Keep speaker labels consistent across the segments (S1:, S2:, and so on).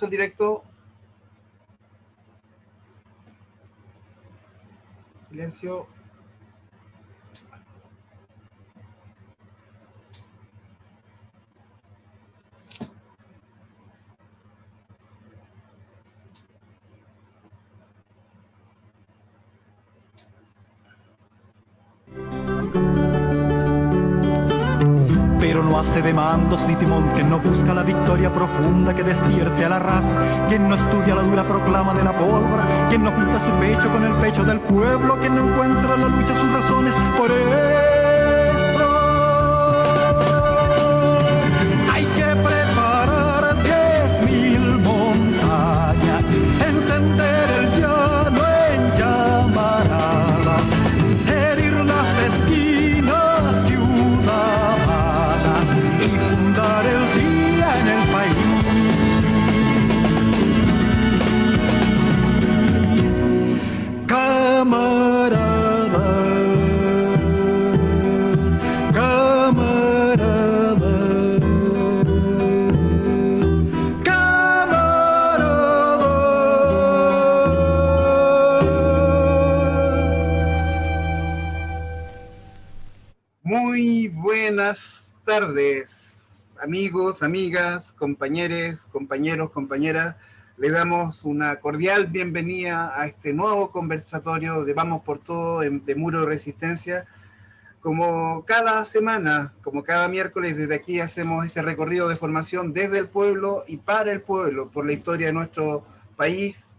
S1: paso el directo. Silencio.
S2: Pero no hace de mandos ni timón, quien no busca la victoria profunda que despierte a la raza, quien no estudia la dura proclama de la pólvora, quien no junta su pecho con el pecho del pueblo, quien no encuentra en la lucha sus razones. Por eso hay que preparar 10.000 montañas, encender el llano en llamaradas, herir las esquinas ciudadanas y fundar el día en el país. Camarada, camarada,
S1: Muy buenas tardes, amigos, amigas, compañeros, compañeras. Le damos una cordial bienvenida a este nuevo conversatorio de Vamos por Todo de Muro de Resistencia. Como cada semana, como cada miércoles, desde aquí hacemos este recorrido de formación desde el pueblo y para el pueblo, por la historia de nuestro país,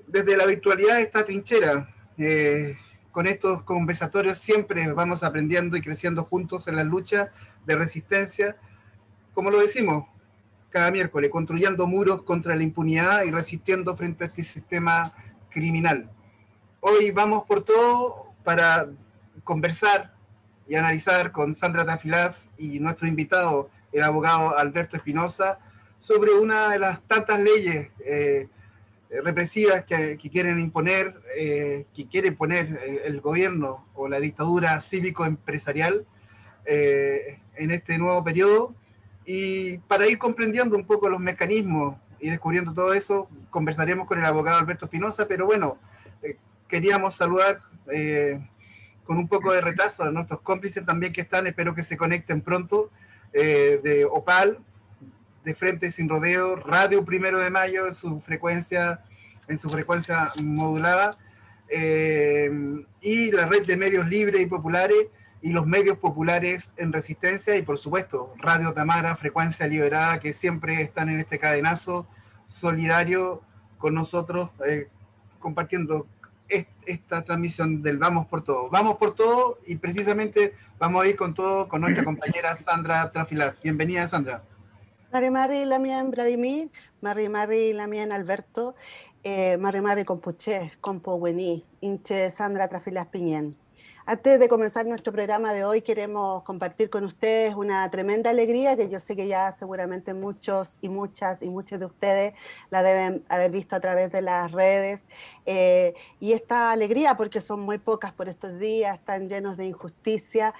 S1: desde la virtualidad de esta trinchera. Con estos conversatorios siempre vamos aprendiendo y creciendo juntos en la lucha de resistencia, como lo decimos cada miércoles, construyendo muros contra la impunidad y resistiendo frente a este sistema criminal. Hoy vamos por todo para conversar y analizar con Sandra Tafilaf y nuestro invitado, el abogado Alberto Espinosa, sobre una de las tantas leyes represivas que quieren imponer, que quiere poner el gobierno o la dictadura cívico-empresarial en este nuevo periodo. Y para ir comprendiendo un poco los mecanismos y descubriendo todo eso, conversaremos con el abogado Alberto Espinosa, pero bueno, queríamos saludar con un poco de retraso a nuestros cómplices también que están, espero que se conecten pronto, de OPAL, de Frente Sin Rodeo, Radio Primero de Mayo en su frecuencia modulada, y la red de medios libres y populares y los medios populares en resistencia, y por supuesto Radio Tamara, Frecuencia Liberada, que siempre están en este cadenazo solidario con nosotros, compartiendo esta transmisión del Vamos por Todo. Vamos por Todo, y precisamente vamos a ir con todo con nuestra compañera Sandra Tafilaf. Bienvenida, Sandra.
S3: Mari Lamien Vladimir, Mari Lamien Alberto, Mari Compuché, Compo Buení, Inche Sandra Trafilas Piñén. Antes de comenzar nuestro programa de hoy, queremos compartir con ustedes una tremenda alegría que yo sé que ya seguramente muchos y muchas y muchos de ustedes la deben haber visto a través de las redes. Y esta alegría, porque son muy pocas por estos días, están llenos de injusticia,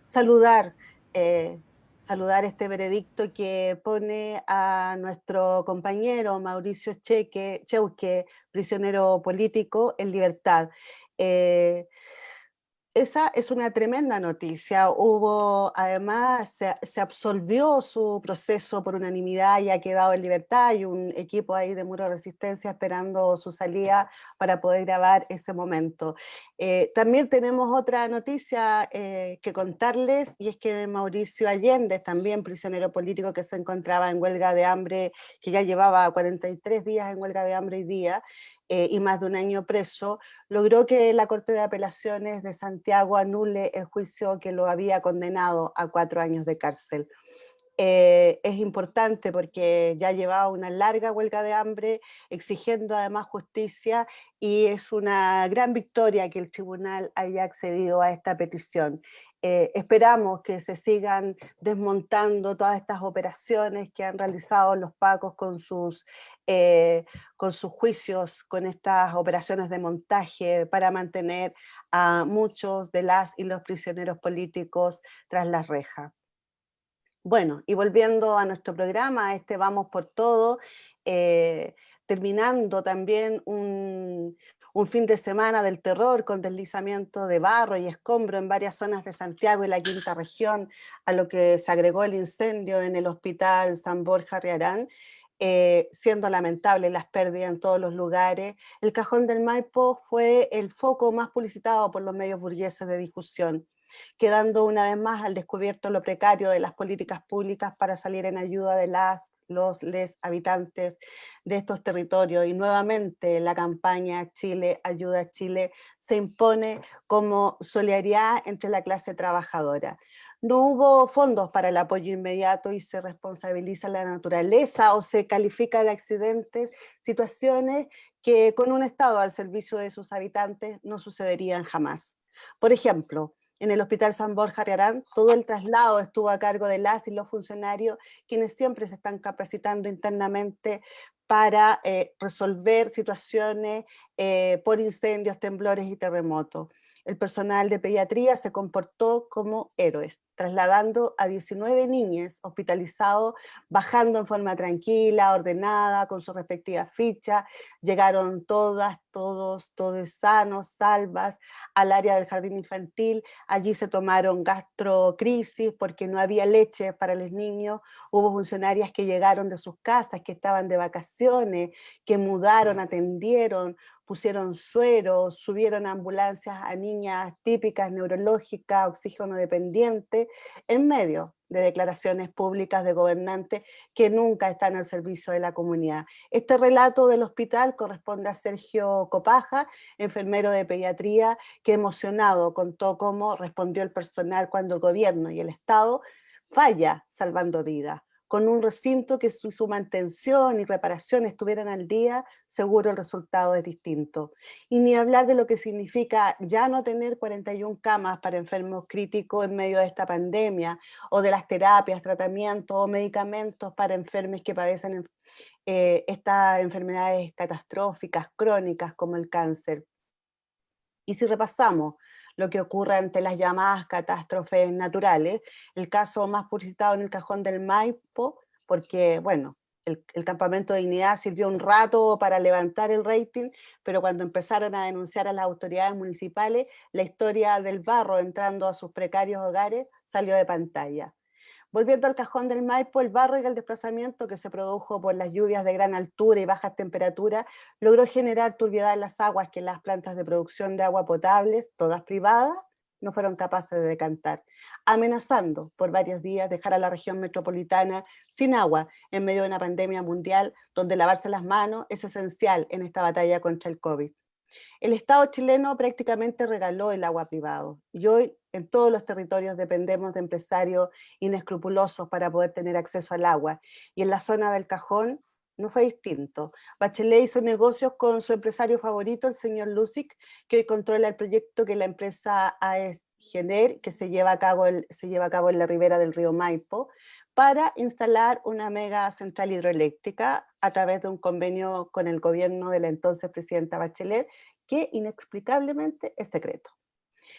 S3: saludar este veredicto que pone a nuestro compañero Mauricio Cheuque, prisionero político, en libertad. Esa es una tremenda noticia. Además, se absolvió su proceso por unanimidad y ha quedado en libertad. Hay un equipo ahí de Muro de Resistencia esperando su salida para poder grabar ese momento. También tenemos otra noticia que contarles, y es que Mauricio Allende, también prisionero político que se encontraba en huelga de hambre, que ya llevaba 43 días en huelga de hambre hoy día, y más de un año preso, logró que la Corte de Apelaciones de Santiago anule el juicio que lo había condenado a 4 años de cárcel. Es importante porque ya llevaba una larga huelga de hambre, exigiendo además justicia, y es una gran victoria que el tribunal haya accedido a esta petición. Esperamos que se sigan desmontando todas estas operaciones que han realizado los pacos con sus juicios, con estas operaciones de montaje para mantener a muchos de las y los prisioneros políticos tras las rejas. Bueno, y volviendo a nuestro programa, Vamos por Todo, terminando también un fin de semana del terror con deslizamiento de barro y escombro en varias zonas de Santiago y la quinta región, a lo que se agregó el incendio en el Hospital San Borja Riarán, siendo lamentable las pérdidas en todos los lugares. El Cajón del Maipo fue el foco más publicitado por los medios burgueses de discusión, quedando una vez más al descubierto lo precario de las políticas públicas para salir en ayuda de les habitantes de estos territorios. Y nuevamente la campaña Chile Ayuda a Chile se impone como solidaridad entre la clase trabajadora. No hubo fondos para el apoyo inmediato y se responsabiliza la naturaleza o se califica de accidentes, situaciones que con un Estado al servicio de sus habitantes no sucederían jamás. Por ejemplo, en el Hospital San Borja Riarán, todo el traslado estuvo a cargo de las y los funcionarios, quienes siempre se están capacitando internamente para resolver situaciones por incendios, temblores y terremotos. El personal de pediatría se comportó como héroes, trasladando a 19 niñas hospitalizados, bajando en forma tranquila, ordenada, con su respectiva ficha. Llegaron todas, todos sanos, salvas, al área del jardín infantil. Allí se tomaron gastrocrisis porque no había leche para los niños. Hubo funcionarias que llegaron de sus casas, que estaban de vacaciones, que mudaron, atendieron, pusieron sueros, subieron ambulancias a niñas típicas neurológicas, oxígeno dependiente, en medio de declaraciones públicas de gobernantes que nunca están al servicio de la comunidad. Este relato del hospital corresponde a Sergio Copaja, enfermero de pediatría, que emocionado contó cómo respondió el personal cuando el gobierno y el Estado falla salvando vidas. Con un recinto que su mantención y reparación estuvieran al día, seguro el resultado es distinto. Y ni hablar de lo que significa ya no tener 41 camas para enfermos críticos en medio de esta pandemia, o de las terapias, tratamientos o medicamentos para enfermos que padecen estas enfermedades catastróficas, crónicas como el cáncer. Y si repasamos lo que ocurre ante las llamadas catástrofes naturales, el caso más publicitado en el Cajón del Maipo, porque, bueno, el Campamento de Dignidad sirvió un rato para levantar el rating, pero cuando empezaron a denunciar a las autoridades municipales, la historia del barro entrando a sus precarios hogares salió de pantalla. Volviendo al Cajón del Maipo, el barro y el desplazamiento que se produjo por las lluvias de gran altura y bajas temperaturas logró generar turbiedad en las aguas que las plantas de producción de agua potable, todas privadas, no fueron capaces de decantar, amenazando por varios días dejar a la región metropolitana sin agua en medio de una pandemia mundial donde lavarse las manos es esencial en esta batalla contra el COVID. El Estado chileno prácticamente regaló el agua privado y hoy en todos los territorios dependemos de empresarios inescrupulosos para poder tener acceso al agua. Y en la zona del Cajón no fue distinto. Bachelet hizo negocios con su empresario favorito, el señor Lusic, que hoy controla el proyecto que la empresa AES Gener, que se lleva a cabo en la ribera del río Maipo, para instalar una mega central hidroeléctrica a través de un convenio con el gobierno de la entonces presidenta Bachelet, que inexplicablemente es secreto.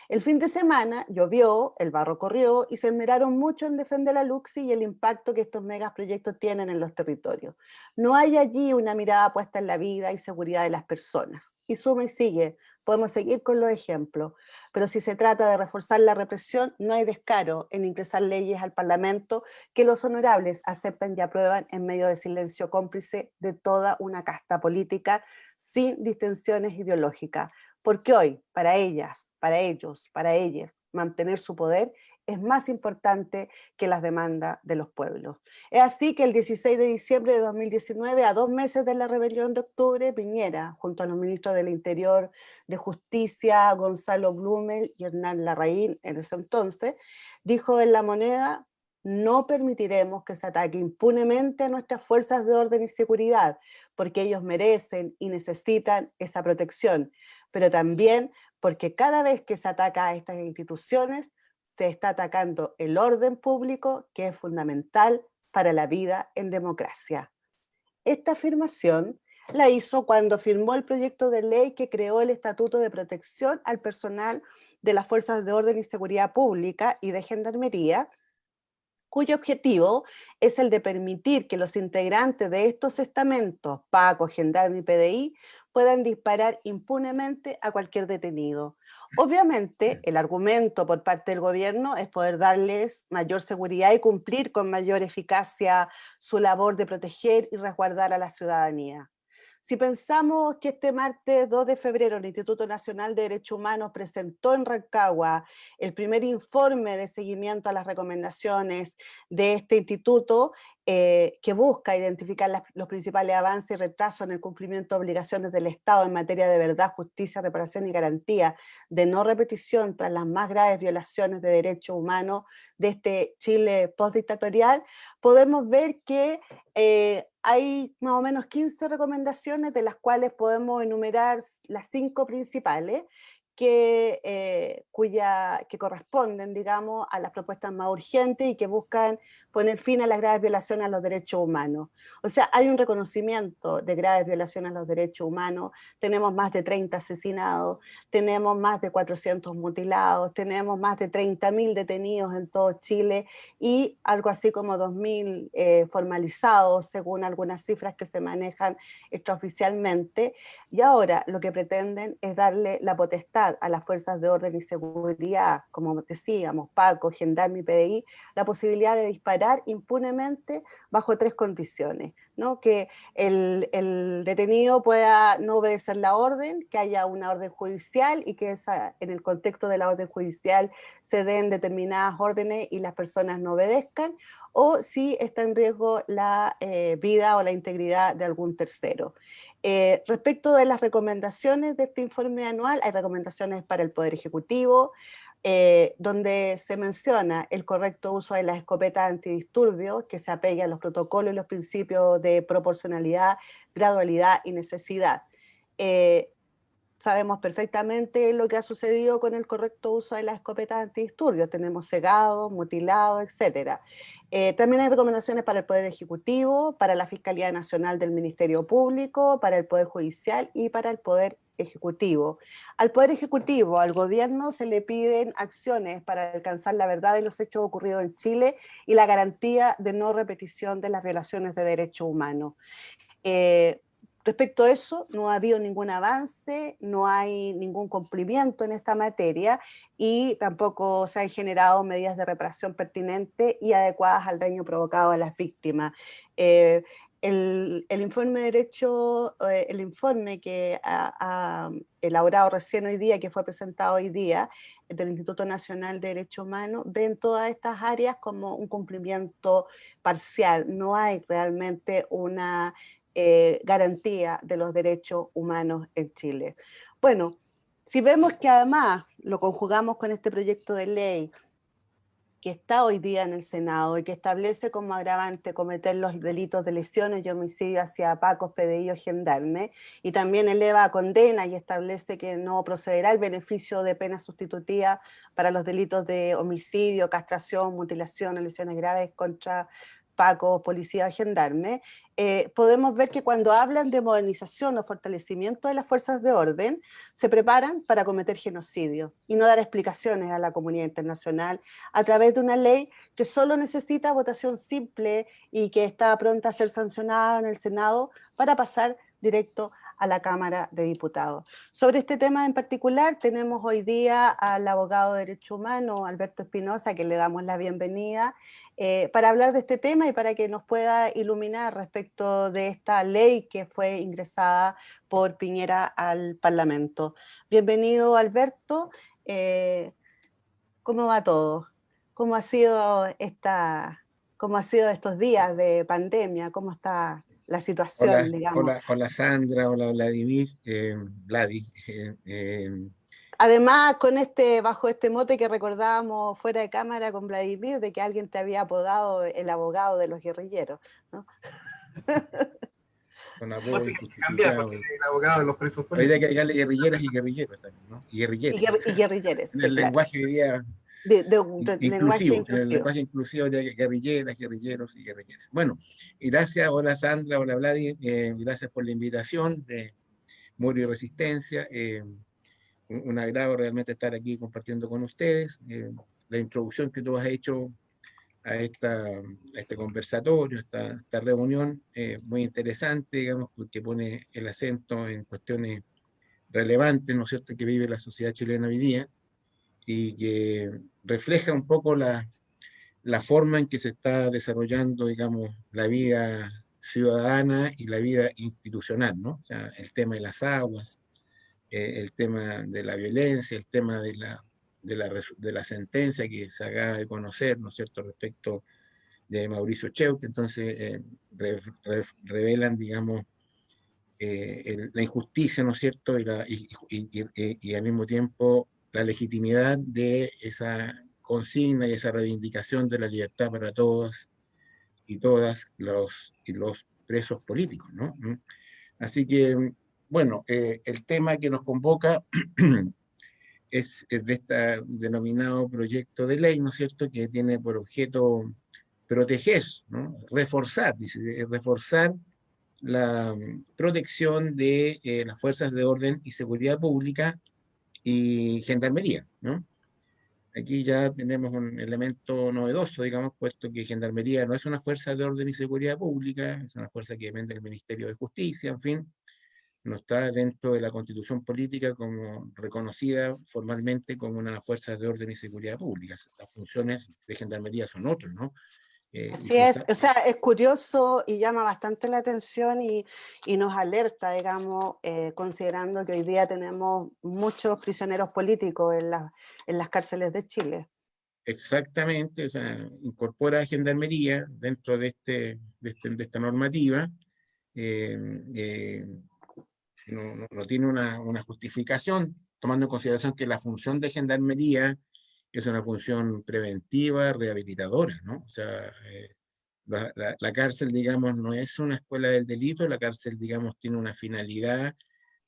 S3: El fin de semana llovió, el barro corrió y se esmeraron mucho en defender la Luxi y el impacto que estos megaproyectos tienen en los territorios. No hay allí una mirada puesta en la vida y seguridad de las personas. Y suma y sigue, podemos seguir con los ejemplos, pero si se trata de reforzar la represión, no hay descaro en ingresar leyes al Parlamento que los honorables aceptan y aprueban en medio de silencio cómplice de toda una casta política sin distensiones ideológicas. Porque hoy, para ellas, para ellos, para ellas, mantener su poder es más importante que las demandas de los pueblos. Es así que el 16 de diciembre de 2019, a 2 meses de la rebelión de octubre, Piñera, junto a los ministros del Interior, de Justicia, Gonzalo Blumel y Hernán Larraín, en ese entonces, dijo en La Moneda: no permitiremos que se ataque impunemente a nuestras fuerzas de orden y seguridad, porque ellos merecen y necesitan esa protección, pero también porque cada vez que se ataca a estas instituciones, se está atacando el orden público, que es fundamental para la vida en democracia. Esta afirmación la hizo cuando firmó el proyecto de ley que creó el Estatuto de Protección al Personal de las Fuerzas de Orden y Seguridad Pública y de Gendarmería, cuyo objetivo es el de permitir que los integrantes de estos estamentos, Paco, Gendarme y PDI, puedan disparar impunemente a cualquier detenido. Obviamente, el argumento por parte del gobierno es poder darles mayor seguridad y cumplir con mayor eficacia su labor de proteger y resguardar a la ciudadanía. Si pensamos que este martes 2 de febrero el Instituto Nacional de Derechos Humanos presentó en Rancagua el primer informe de seguimiento a las recomendaciones de este instituto, que busca identificar los principales avances y retrasos en el cumplimiento de obligaciones del Estado en materia de verdad, justicia, reparación y garantía de no repetición tras las más graves violaciones de derechos humanos de este Chile postdictatorial, podemos ver que hay más o menos 15 recomendaciones, de las cuales podemos enumerar las 5 principales, que corresponden, digamos, a las propuestas más urgentes y que buscan poner fin a las graves violaciones a los derechos humanos. O sea, hay un reconocimiento de graves violaciones a los derechos humanos, tenemos más de 30 asesinados, tenemos más de 400 mutilados, tenemos más de 30.000 detenidos en todo Chile y algo así como 2.000 formalizados, según algunas cifras que se manejan extraoficialmente. Y ahora lo que pretenden es darle la potestad a las fuerzas de orden y seguridad, como decíamos, Paco, Gendarme y PDI, la posibilidad de disparar impunemente bajo 3 condiciones, ¿no? Que el detenido pueda no obedecer la orden, que haya una orden judicial y que en el contexto de la orden judicial se den determinadas órdenes y las personas no obedezcan, o si está en riesgo la vida o la integridad de algún tercero. Respecto de las recomendaciones de este informe anual, hay recomendaciones para el Poder Ejecutivo, donde se menciona el correcto uso de las escopetas antidisturbios, que se apegue a los protocolos y los principios de proporcionalidad, gradualidad y necesidad. Sabemos perfectamente lo que ha sucedido con el correcto uso de las escopetas antidisturbios. Tenemos cegados, mutilados, etc. También hay recomendaciones para el Poder Ejecutivo, para la Fiscalía Nacional del Ministerio Público, para el Poder Judicial y para el Poder Ejecutivo. Al Poder Ejecutivo, al gobierno, se le piden acciones para alcanzar la verdad de los hechos ocurridos en Chile y la garantía de no repetición de las violaciones de derechos humanos. Respecto a eso, no ha habido ningún avance, no hay ningún cumplimiento en esta materia y tampoco se han generado medidas de reparación pertinentes y adecuadas al daño provocado a las víctimas. El informe que ha elaborado recién hoy día, que fue presentado hoy día, del Instituto Nacional de Derechos Humanos, ven todas estas áreas como un cumplimiento parcial. No hay realmente una garantía de los derechos humanos en Chile. Bueno, si vemos que además lo conjugamos con este proyecto de ley que está hoy día en el Senado y que establece como agravante cometer los delitos de lesiones y homicidio hacia Pacos, PDI o Gendarme, y también eleva a condena y establece que no procederá el beneficio de pena sustitutiva para los delitos de homicidio, castración, mutilación, lesiones graves contra Pacos, policía o gendarme, podemos ver que cuando hablan de modernización o fortalecimiento de las fuerzas de orden, se preparan para cometer genocidio y no dar explicaciones a la comunidad internacional a través de una ley que solo necesita votación simple y que está pronta a ser sancionada en el Senado para pasar directo a la Cámara de Diputados. Sobre este tema en particular tenemos hoy día al abogado de Derecho Humano, Alberto Espinosa, que le damos la bienvenida, para hablar de este tema y para que nos pueda iluminar respecto de esta ley que fue ingresada por Piñera al Parlamento. Bienvenido, Alberto. ¿Cómo va todo? ¿Cómo ha sido estos días de pandemia? ¿Cómo está la situación,
S4: Hola,
S3: digamos?
S4: hola Sandra, hola Vladimir, Vladi.
S3: Además, bajo este mote que recordábamos fuera de cámara con Vladimir, de que alguien te había apodado el abogado de los guerrilleros, ¿no?
S4: Con apodo
S1: Cambiar
S4: injustificado.
S1: porque el abogado de los presos
S4: Hay que
S1: políticos.
S4: agregarle guerrilleras y guerrilleros también, ¿no? Y guerrilleres.
S3: Y guerrilleres,
S4: En
S3: sí,
S4: el
S3: claro.
S4: lenguaje hoy día
S3: De lenguaje
S4: inclusivo, en el
S3: inclusivo.
S4: lenguaje inclusivo de guerrilleras, guerrilleros y guerrilleras. Bueno, y gracias, hola Sandra, hola Vladi, gracias por la invitación de Muro y Resistencia. Un agrado realmente estar aquí compartiendo con ustedes. La introducción que tú has hecho a este conversatorio, a esta reunión muy interesante, digamos, porque pone el acento en cuestiones relevantes, ¿no es cierto?, que vive la sociedad chilena hoy día y que refleja un poco la forma en que se está desarrollando, digamos, la vida ciudadana y la vida institucional, ¿no? O sea, el tema de las aguas, el tema de la violencia, el tema de la sentencia que se acaba de conocer, ¿no es cierto?, respecto de Mauricio Cheu, que entonces revelan, digamos, la injusticia, ¿no es cierto?, y al mismo tiempo la legitimidad de esa consigna y esa reivindicación de la libertad para todos y todas los presos políticos, ¿no? Así que, bueno, el tema que nos convoca es de este denominado proyecto de ley, ¿no es cierto?, que tiene por objeto proteger, ¿no?, reforzar, dice, reforzar la protección de las fuerzas de orden y seguridad pública y gendarmería, ¿no? Aquí ya tenemos un elemento novedoso, digamos, puesto que gendarmería no es una fuerza de orden y seguridad pública, es una fuerza que depende del Ministerio de Justicia, en fin, no está dentro de la Constitución política como reconocida formalmente como una fuerza de orden y seguridad pública. Las funciones de gendarmería son otras, ¿no? Y
S3: Así es, o sea, es curioso y llama bastante la atención y nos alerta, digamos, considerando que hoy día tenemos muchos prisioneros políticos en las cárceles de Chile.
S4: exactamente, o sea, incorpora gendarmería dentro de esta normativa. eh, eh, no tiene una justificación, tomando en consideración que la función de gendarmería es una función preventiva, rehabilitadora, ¿no? O sea, la cárcel, digamos, no es una escuela del delito, la cárcel, digamos, tiene una finalidad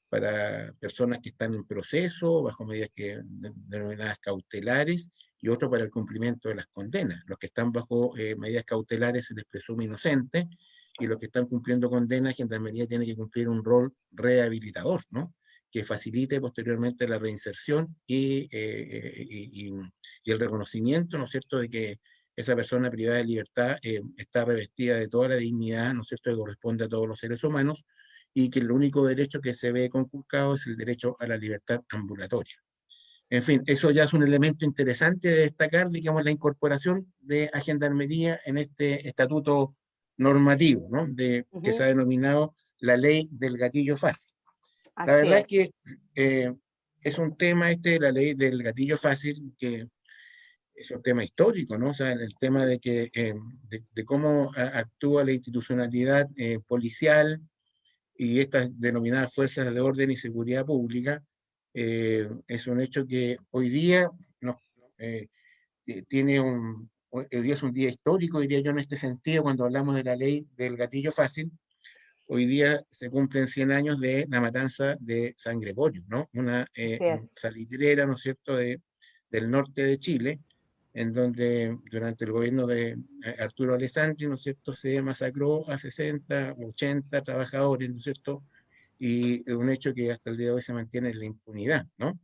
S4: para personas que están en proceso, bajo medidas denominadas cautelares, y otro para el cumplimiento de las condenas. Los que están bajo medidas cautelares se les presume inocente, y los que están cumpliendo condenas, Gendarmería tiene que cumplir un rol rehabilitador, ¿no?, que facilite posteriormente la reinserción y el reconocimiento, ¿no es cierto?, de que esa persona privada de libertad está revestida de toda la dignidad, ¿no es cierto?, que corresponde a todos los seres humanos, y que el único derecho que se ve conculcado es el derecho a la libertad ambulatoria. En fin, eso ya es un elemento interesante de destacar, digamos, la incorporación de a Gendarmería en este estatuto normativo, ¿no?, que se ha denominado la ley del gatillo fácil. La
S3: Así
S4: verdad es
S3: es.
S4: que es un tema la ley del gatillo fácil, que es un tema histórico, ¿no? O sea, el tema de cómo actúa la institucionalidad policial y estas denominadas fuerzas de orden y seguridad pública, es un hecho que hoy día eh, hoy día es un día histórico, diría yo, en este sentido, cuando hablamos de la ley del gatillo fácil. Hoy día se cumplen 100 años de la matanza de San Gregorio, ¿no? Una
S3: Así es.
S4: salitrera, ¿no es cierto?, del norte de Chile, en donde durante el gobierno de Arturo Alessandri, ¿no es cierto?, se masacró a 60, 80 trabajadores, ¿no es cierto?, y un hecho que hasta el día de hoy se mantiene en la impunidad, ¿no?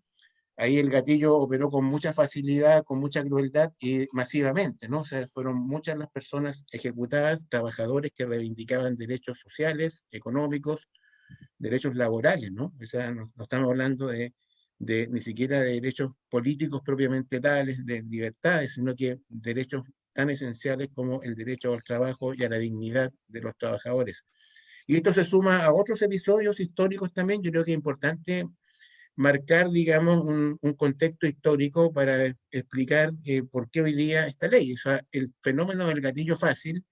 S4: Ahí el gatillo operó con mucha facilidad, con mucha crueldad y masivamente, ¿no? O sea, fueron muchas las personas ejecutadas, trabajadores que reivindicaban derechos sociales, económicos, derechos laborales, ¿no? O sea, no estamos hablando de ni siquiera de derechos políticos propiamente tales, de libertades, sino que derechos tan esenciales como el derecho al trabajo y a la dignidad de los trabajadores. Y esto se suma a otros episodios históricos también. Yo creo que es importante marcar, digamos, un contexto histórico para explicar por qué hoy día esta ley. O sea, el fenómeno del gatillo fácil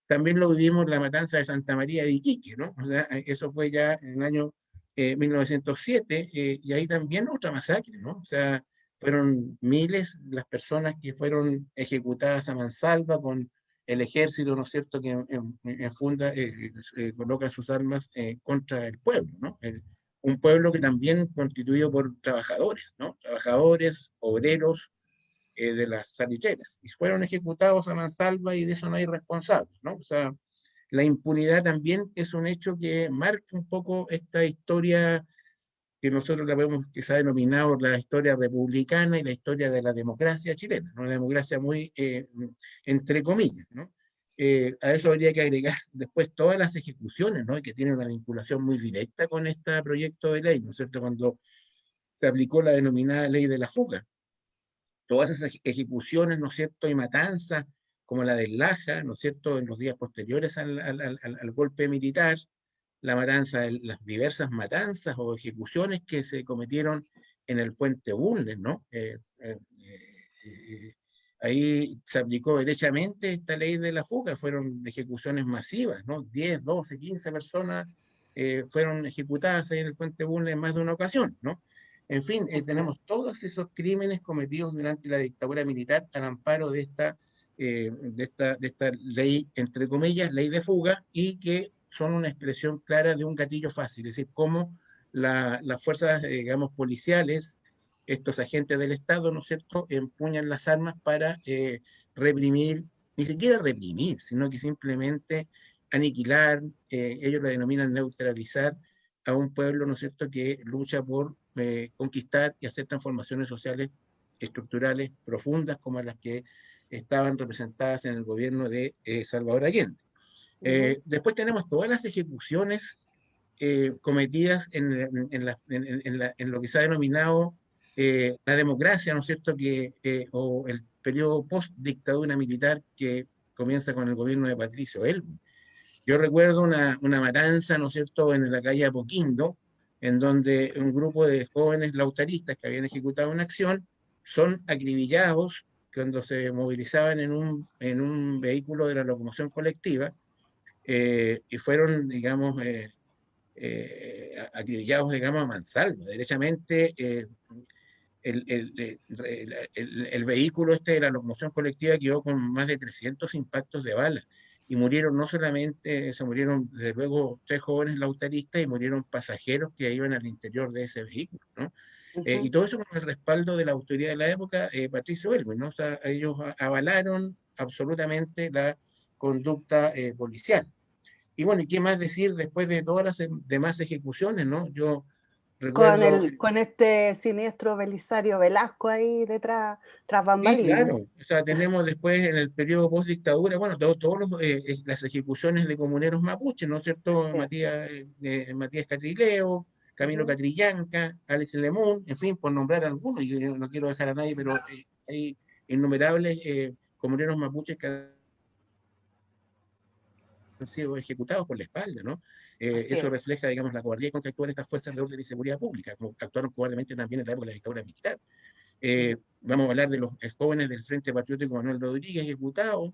S4: también lo vivimos en la matanza de Santa María de Iquique, ¿no? O sea, eso fue ya en el año 1907, y ahí también otra masacre, ¿no? O sea, fueron miles las personas que fueron ejecutadas a mansalva con el ejército, ¿no es cierto?, que coloca sus armas contra el pueblo, ¿no? Un pueblo que también constituido por trabajadores, ¿no? Trabajadores, obreros, de las salicheras, y fueron ejecutados a mansalva, y de eso no hay responsables, ¿no? O sea, la impunidad también es un hecho que marca un poco esta historia que nosotros la vemos que se ha denominado la historia republicana y la historia de la democracia chilena, ¿no? Una democracia muy, entre comillas, ¿no? A eso habría que agregar después todas las ejecuciones, ¿no? Y que tienen una vinculación muy directa con este proyecto de ley, ¿no es cierto? Cuando se aplicó la denominada ley de la fuga, todas esas ejecuciones, ¿no es cierto?, y matanzas, como la del Laja, ¿no es cierto?, en los días posteriores al golpe militar, la matanza, las diversas matanzas o ejecuciones que se cometieron en el puente Bulnes, ¿no? Ahí se aplicó derechamente esta ley de la fuga, fueron ejecuciones masivas, ¿no? 10, 12, 15 personas fueron ejecutadas ahí en el puente Bulnes en más de una ocasión, ¿no? En fin, tenemos todos esos crímenes cometidos durante la dictadura militar al amparo de esta ley, entre comillas, ley de fuga, y que son una expresión clara de un gatillo fácil, es decir, cómo las fuerzas, digamos, policiales, estos agentes del Estado, ¿no es cierto?, empuñan las armas para reprimir, ni siquiera reprimir, sino que simplemente aniquilar, ellos lo denominan neutralizar a un pueblo, ¿no es cierto?, que lucha por conquistar y hacer transformaciones sociales estructurales profundas como las que estaban representadas en el gobierno de Salvador Allende. Después tenemos todas las ejecuciones cometidas en lo que se ha denominado la democracia, ¿no es cierto?, o el periodo post-dictadura militar que comienza con el gobierno de Patricio Elwin. Yo recuerdo una matanza, ¿no es cierto?, en la calle Apoquindo, en donde un grupo de jóvenes lautaristas que habían ejecutado una acción son acribillados cuando se movilizaban en un vehículo de la locomoción colectiva, y fueron, digamos, acribillados, digamos, a mansalva. Derechamente, el vehículo de la locomoción colectiva quedó con más de 300 impactos de bala. Y murieron no solamente, se murieron desde luego 3 jóvenes lautaristas, y murieron pasajeros que iban al interior de ese vehículo, ¿no? Y todo eso con el respaldo de la autoridad de la época, Patricio Elwin, ¿no? O sea, ellos avalaron absolutamente la conducta policial. Y bueno, ¿y qué más decir después de todas las demás ejecuciones, ¿no? Yo recuerdo...
S3: Con este siniestro Belisario Velasco ahí detrás, tras
S4: Sí,
S3: bambalinas.
S4: claro. O sea, tenemos después en el periodo post-dictadura, bueno, todos las ejecuciones de comuneros mapuches, ¿no es cierto?
S3: Sí.
S4: Matías Catrileo, Camilo Catrillanca, Alex Lemun, en fin, por nombrar algunos, y yo no quiero dejar a nadie, pero hay innumerables comuneros mapuches que han sido ejecutados por la espalda, ¿no? Eso refleja, digamos, la cobardía con que actúan estas fuerzas de orden y seguridad pública, como actuaron cobardemente también en la época de la dictadura militar. Vamos a hablar de los jóvenes del Frente Patriótico Manuel Rodríguez ejecutados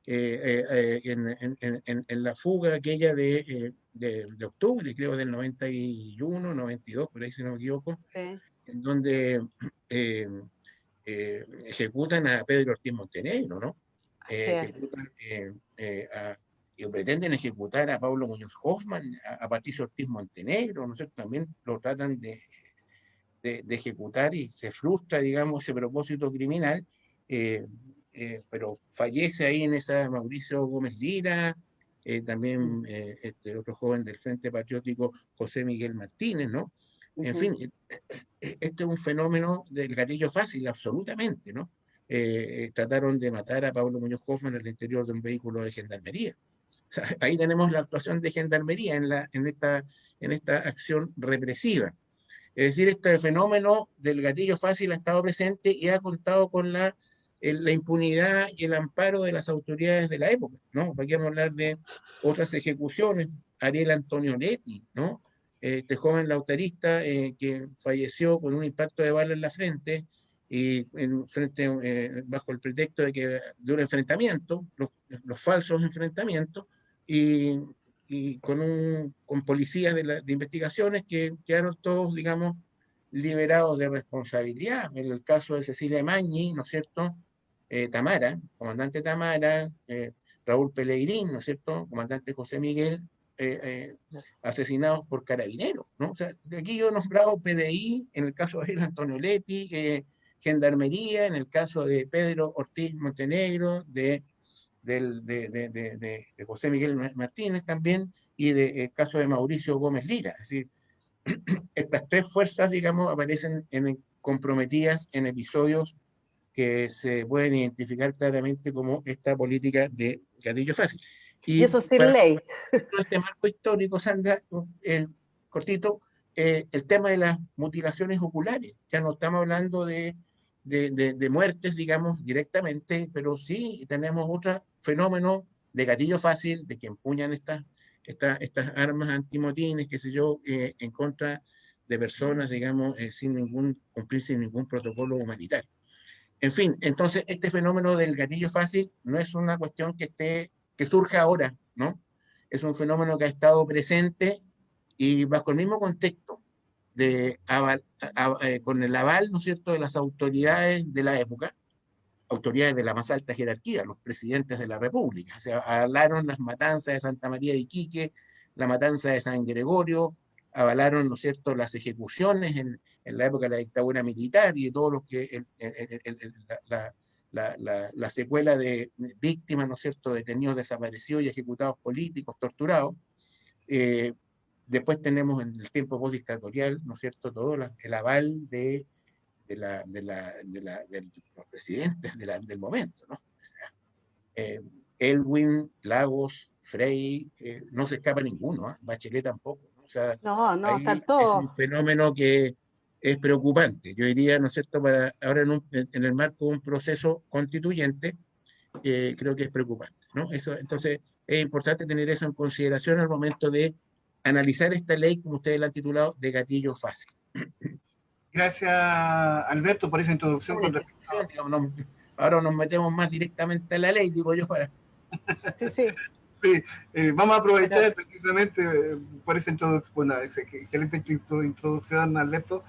S4: en la fuga aquella de octubre, creo, del 91, 92, por ahí si no me equivoco,
S3: Sí.
S4: en donde ejecutan a Pedro Ortiz Montenegro, ¿no? Ejecutan y pretenden ejecutar a Pablo Muñoz Hoffman, a Patricio Ortiz Montenegro, ¿no sé? También lo tratan de ejecutar, y se frustra, digamos, ese propósito criminal, pero fallece ahí en esa Mauricio Gómez Lira, también otro joven del Frente Patriótico, José Miguel Martínez, ¿no? En fin, este es un fenómeno del gatillo fácil, absolutamente, ¿no? Trataron de matar a Pablo Muñoz Hoffman al interior de un vehículo de gendarmería. O sea, ahí tenemos la actuación de gendarmería en esta acción represiva. Es decir, este fenómeno del gatillo fácil ha estado presente y ha contado con la impunidad y el amparo de las autoridades de la época, ¿no? Podríamos hablar de otras ejecuciones, Ariel Antonio Leti, ¿no? Este joven lautarista que falleció con un impacto de bala en la frente, y bajo el pretexto de un enfrentamiento, los falsos enfrentamientos, y con policías de investigaciones que quedaron todos, digamos, liberados de responsabilidad. En el caso de Cecilia Magni, ¿no es cierto? Tamara, comandante Tamara, Raúl Pellegrín, ¿no es cierto? Comandante José Miguel, asesinados por carabineros, ¿no? O sea, de aquí yo he nombrado PDI, en el caso de Antonio Leti, Gendarmería, en el caso de Pedro Ortiz Montenegro, de José Miguel Martínez también, y del caso de Mauricio Gómez Lira. Es decir, estas tres fuerzas, digamos, aparecen comprometidas en episodios que se pueden identificar claramente como esta política de gatillo fácil.
S3: Y eso sin
S4: para
S3: ley.
S4: este marco histórico, Sandra, cortito, el tema de las mutilaciones oculares. Ya no estamos hablando de muertes, digamos, directamente, pero sí tenemos otro fenómeno de gatillo fácil, de que empuñan estas armas antimotines, qué sé yo, en contra de personas, digamos, cumplir sin ningún protocolo humanitario. En fin, entonces este fenómeno del gatillo fácil no es una cuestión que surja ahora, ¿no? Es un fenómeno que ha estado presente y bajo el mismo contexto con el aval, ¿no es cierto?, de las autoridades de la época, autoridades de la más alta jerarquía, los presidentes de la República. O sea, avalaron las matanzas de Santa María de Iquique, la matanza de San Gregorio, avalaron, ¿no es cierto?, las ejecuciones en la época de la dictadura militar y de todo lo que la secuela de víctimas, ¿no es cierto?, detenidos, desaparecidos y ejecutados políticos, torturados. Después tenemos en el tiempo postdictatorial, ¿no es cierto?, todo el aval de los presidentes del momento, ¿no? O sea, Elwin, Lagos, Frey, no se escapa ninguno, ¿eh? Bachelet tampoco, ¿no? O sea,
S3: No, están
S4: ahí es un
S3: todos.
S4: fenómeno que es preocupante. Yo diría, ¿no es cierto?, ahora en el marco de un proceso constituyente, creo que es preocupante, ¿no? Entonces, es importante tener eso en consideración al momento de analizar esta ley, como ustedes la han titulado, de gatillo fácil.
S1: Gracias, Alberto, por esa introducción.
S4: Digamos, ahora nos metemos más directamente a la ley, digo yo, para...
S3: Sí, sí.
S1: Sí, vamos a aprovechar precisamente por esa introducción, esa excelente introducción, Alberto,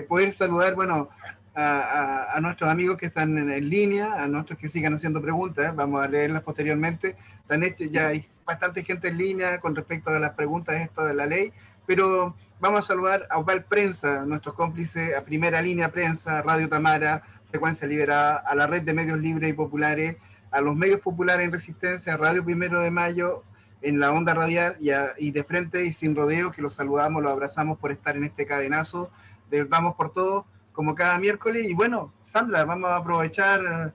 S1: poder saludar, bueno, a nuestros amigos que están en línea, a nuestros que sigan haciendo preguntas, vamos a leerlas posteriormente. Ya hay bastante gente en línea con respecto a las preguntas de la ley, pero vamos a saludar a Opal Prensa, nuestros cómplices, a Primera Línea Prensa, Radio Tamara, Frecuencia Liberada, a la Red de Medios Libres y Populares, a los medios populares en resistencia, a Radio 1 de Mayo, en la onda radial y de frente y sin rodeo, que los saludamos, los abrazamos por estar en este cadenazo del Vamos por Todo, como cada miércoles. Y bueno, Sandra, vamos a aprovechar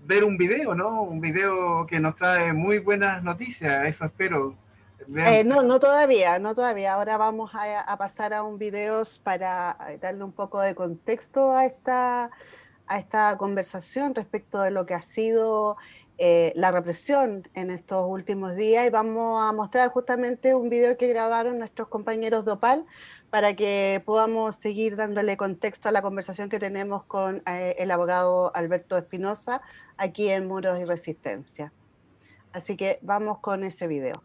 S1: ver un video, ¿no? Un video que nos trae muy buenas noticias, eso espero.
S3: No todavía. Ahora vamos a pasar a un video para darle un poco de contexto a esta conversación respecto de lo que ha sido la represión en estos últimos días, y vamos a mostrar justamente un video que grabaron nuestros compañeros de Opal para que podamos seguir dándole contexto a la conversación que tenemos con el abogado Alberto Espinosa aquí en Muros y Resistencia. Así que vamos con ese video.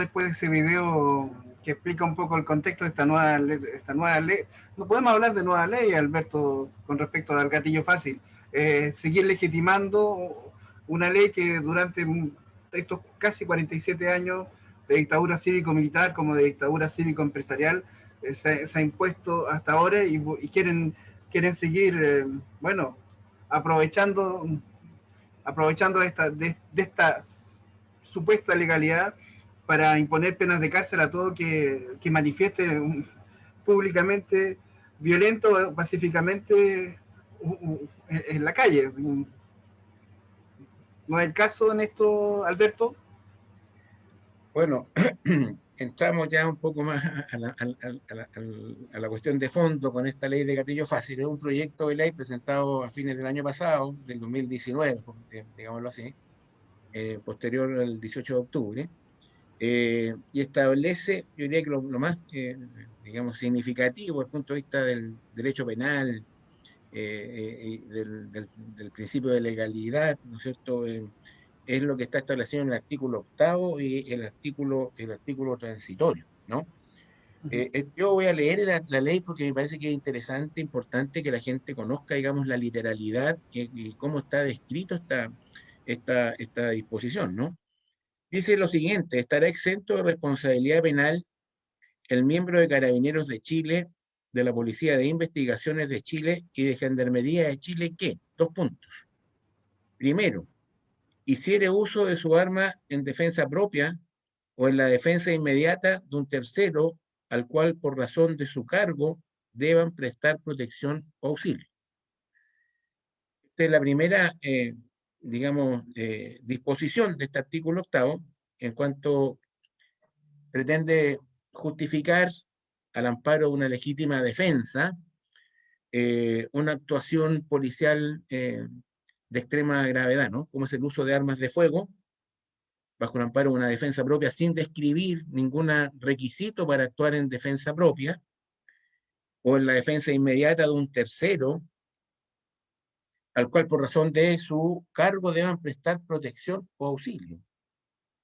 S1: después de ese video que explica un poco el contexto de esta nueva ley. No podemos hablar de nueva ley, Alberto, con respecto al gatillo fácil. Seguir legitimando una ley que durante estos casi 47 años de dictadura cívico-militar como de dictadura cívico-empresarial se ha impuesto hasta ahora y quieren seguir, bueno, aprovechando de esta supuesta legalidad para imponer penas de cárcel a todo que manifieste públicamente, violento o pacíficamente en la calle. ¿No es el caso en esto, Alberto?
S4: Bueno, entramos ya un poco más a la cuestión de fondo con esta ley de gatillo fácil. Es un proyecto de ley presentado a fines del año pasado, del 2019, digámoslo así, posterior al 18 de octubre, y establece, yo diría que lo más, digamos, significativo desde el punto de vista del derecho penal, y del principio de legalidad, ¿no es cierto?, es lo que está establecido en el artículo 8 y el artículo transitorio, ¿no? Yo voy a leer la ley porque me parece que es interesante, importante que la gente conozca, digamos, la literalidad y cómo está descrito esta disposición, ¿no? Dice lo siguiente: estará exento de responsabilidad penal el miembro de Carabineros de Chile, de la Policía de Investigaciones de Chile y de Gendarmería de Chile que, dos puntos. Primero, hiciere uso de su arma en defensa propia o en la defensa inmediata de un tercero al cual por razón de su cargo deban prestar protección o auxilio. Esta es la primera, digamos, disposición de este artículo 8 en cuanto pretende justificar al amparo de una legítima defensa, una actuación policial de extrema gravedad, ¿no? Como es el uso de armas de fuego, bajo el amparo de una defensa propia, sin describir ningún requisito para actuar en defensa propia, o en la defensa inmediata de un tercero, al cual por razón de su cargo deban prestar protección o auxilio.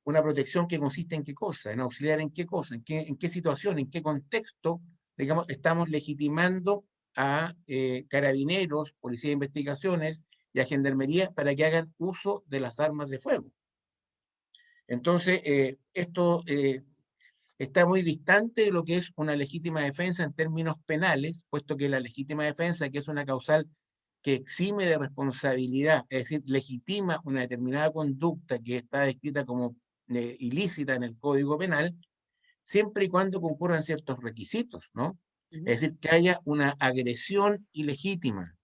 S4: Una protección que consiste en qué cosa, en auxiliar en qué cosa, en qué situación, en qué contexto, digamos, estamos legitimando a carabineros, policía de investigaciones y a gendarmería para que hagan uso de las armas de fuego. Entonces, esto está muy distante de lo que es una legítima defensa en términos penales, puesto que la legítima defensa, que es una causal que exime de responsabilidad, es decir, legitima una determinada conducta que está descrita como ilícita en el Código Penal, siempre y cuando concurran ciertos requisitos, ¿no? Es decir, que haya una agresión ilegítima,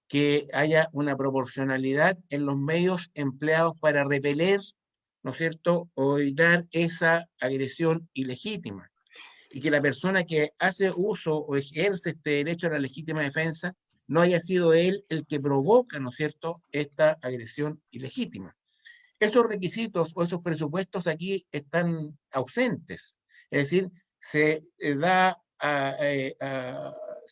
S4: que haya una proporcionalidad en los medios empleados para repeler, ¿no es cierto?, o evitar esa agresión ilegítima, y que la persona que hace uso o ejerce este derecho a la legítima defensa no haya sido él el que provoca, ¿no es cierto?, esta agresión ilegítima. Esos requisitos o esos presupuestos aquí están ausentes, es decir, se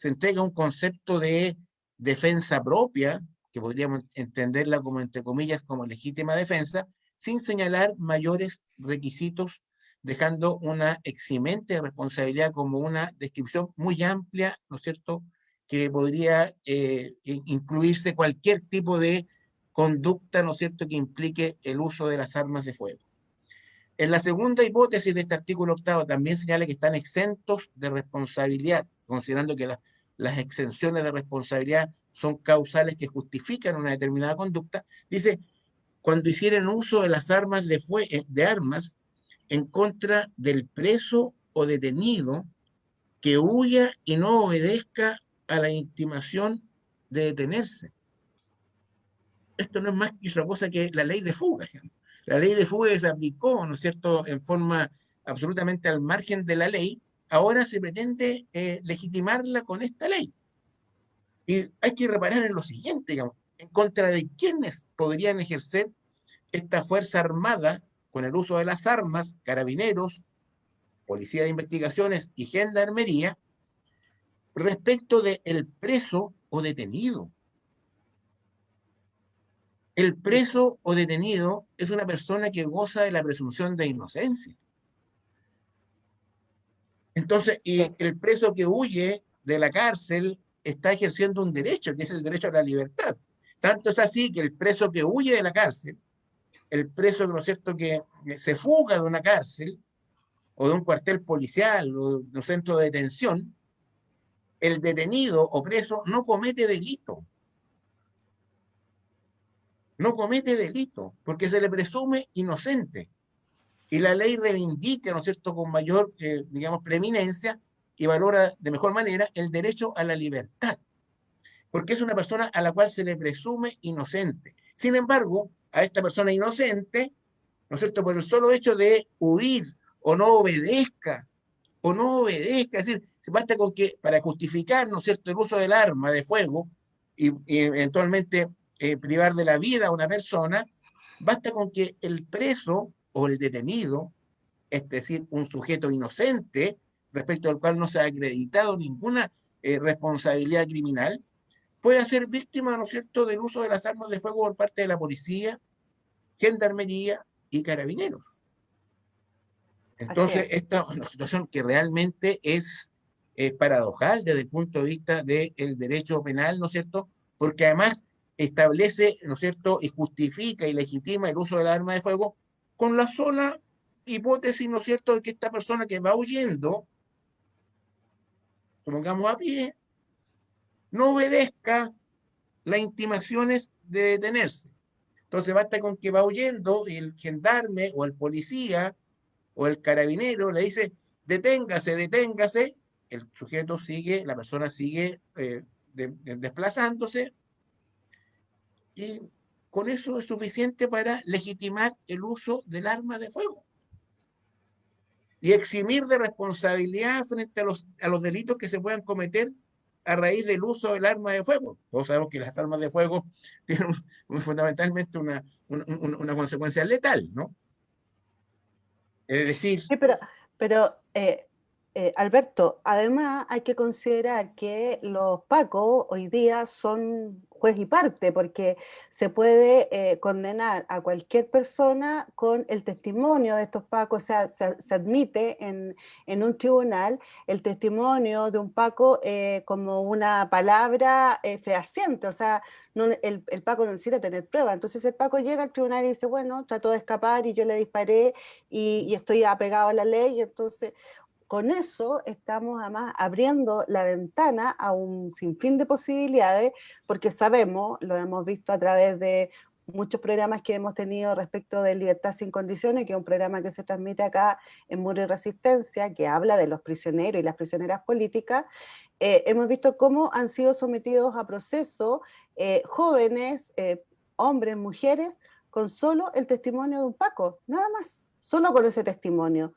S4: entrega un concepto de defensa propia, que podríamos entenderla como, entre comillas, como legítima defensa, sin señalar mayores requisitos, dejando una eximente de responsabilidad como una descripción muy amplia, ¿no es cierto?, que podría incluirse cualquier tipo de conducta, ¿no es cierto?, que implique el uso de las armas de fuego. En la segunda hipótesis de este artículo 8 también señala que están exentos de responsabilidad, considerando que las exenciones de responsabilidad son causales que justifican una determinada conducta. Dice, cuando hicieren uso de las armas de armas en contra del preso o detenido que huya y no obedezca a la intimación de detenerse. Esto no es más que otra cosa que la ley de fuga. La ley de fuga se aplicó, ¿no es cierto?, en forma absolutamente al margen de la ley. Ahora se pretende legitimarla con esta ley. Y hay que reparar en lo siguiente, digamos, en contra de quiénes podrían ejercer esta fuerza armada con el uso de las armas, carabineros, policía de investigaciones y gendarmería, respecto del preso o detenido. El preso o detenido es una persona que goza de la presunción de inocencia. Entonces, y
S3: Sí.
S4: el preso que huye de la cárcel está ejerciendo un derecho, que es el derecho a la libertad. Tanto es así que el preso que huye de la cárcel, el preso, ¿no es cierto?, que se fuga de una cárcel o de un cuartel policial o de un centro de detención, el detenido o preso no comete delito. No comete delito, porque se le presume inocente. Y la ley reivindica, ¿no es cierto?, con mayor, digamos, preeminencia y valora de mejor manera el derecho a la libertad, porque es una persona a la cual se le presume inocente. Sin embargo, a esta persona inocente, ¿no es cierto?, por el solo hecho de huir o no obedezca, es decir, se basta con que para justificar, ¿no es cierto?, el uso del arma de fuego y eventualmente privar de la vida a una persona, basta con que el preso o el detenido, es decir, un sujeto inocente respecto al cual no se ha acreditado ninguna responsabilidad criminal, pueda ser víctima, ¿no es cierto?, del uso de las armas de fuego por parte de la policía, gendarmería y carabineros.
S3: Así
S4: Entonces,
S3: es.
S4: esta es una situación que realmente es paradojal desde el punto de vista del derecho penal, ¿no es cierto? Porque además establece, ¿no es cierto?, y justifica y legitima el uso del arma de fuego con la sola hipótesis, ¿no es cierto?, de que esta persona que va huyendo, supongamos a pie, no obedezca las intimaciones de detenerse. Entonces basta con que va huyendo y el gendarme o el policía o el carabinero le dice, deténgase, deténgase, el sujeto sigue, la persona sigue desplazándose y con eso es suficiente para legitimar el uso del arma de fuego y eximir de responsabilidad frente a los delitos que se puedan cometer a raíz del uso del arma de fuego. Todos sabemos que las armas de fuego tienen fundamentalmente una consecuencia letal, ¿no? Es decir,
S3: Sí, pero Alberto, además hay que considerar que los pacos hoy día son juez y parte, porque se puede condenar a cualquier persona con el testimonio de estos pacos, o sea, se admite en un tribunal el testimonio de un paco como una palabra fehaciente, o sea, no, el paco no necesita tener prueba. Entonces el paco llega al tribunal y dice, bueno, trató de escapar y yo le disparé y estoy apegado a la ley, y entonces con eso estamos además abriendo la ventana a un sinfín de posibilidades, porque sabemos, lo hemos visto a través de muchos programas que hemos tenido respecto de Libertad sin Condiciones, que es un programa que se transmite acá en Muro y Resistencia, que habla de los prisioneros y las prisioneras políticas. Hemos visto cómo han sido sometidos a proceso jóvenes, hombres, mujeres, con solo el testimonio de un paco, nada más, solo con ese testimonio.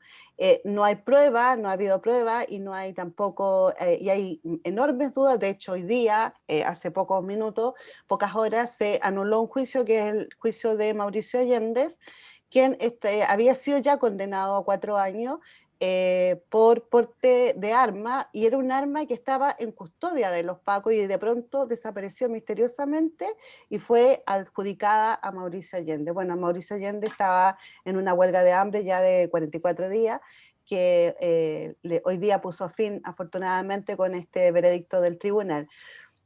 S3: No hay prueba, no ha habido prueba y no hay tampoco, y hay enormes dudas. De hecho, hoy día, hace pocos minutos, pocas horas, se anuló un juicio que es el juicio de Mauricio Allende, quien había sido ya condenado a 4 años por porte de arma, y era un arma que estaba en custodia de los pacos y de pronto desapareció misteriosamente y fue adjudicada a Mauricio Allende. Bueno, Mauricio Allende estaba en una huelga de hambre ya de 44 días, que hoy día puso fin afortunadamente con este veredicto del tribunal.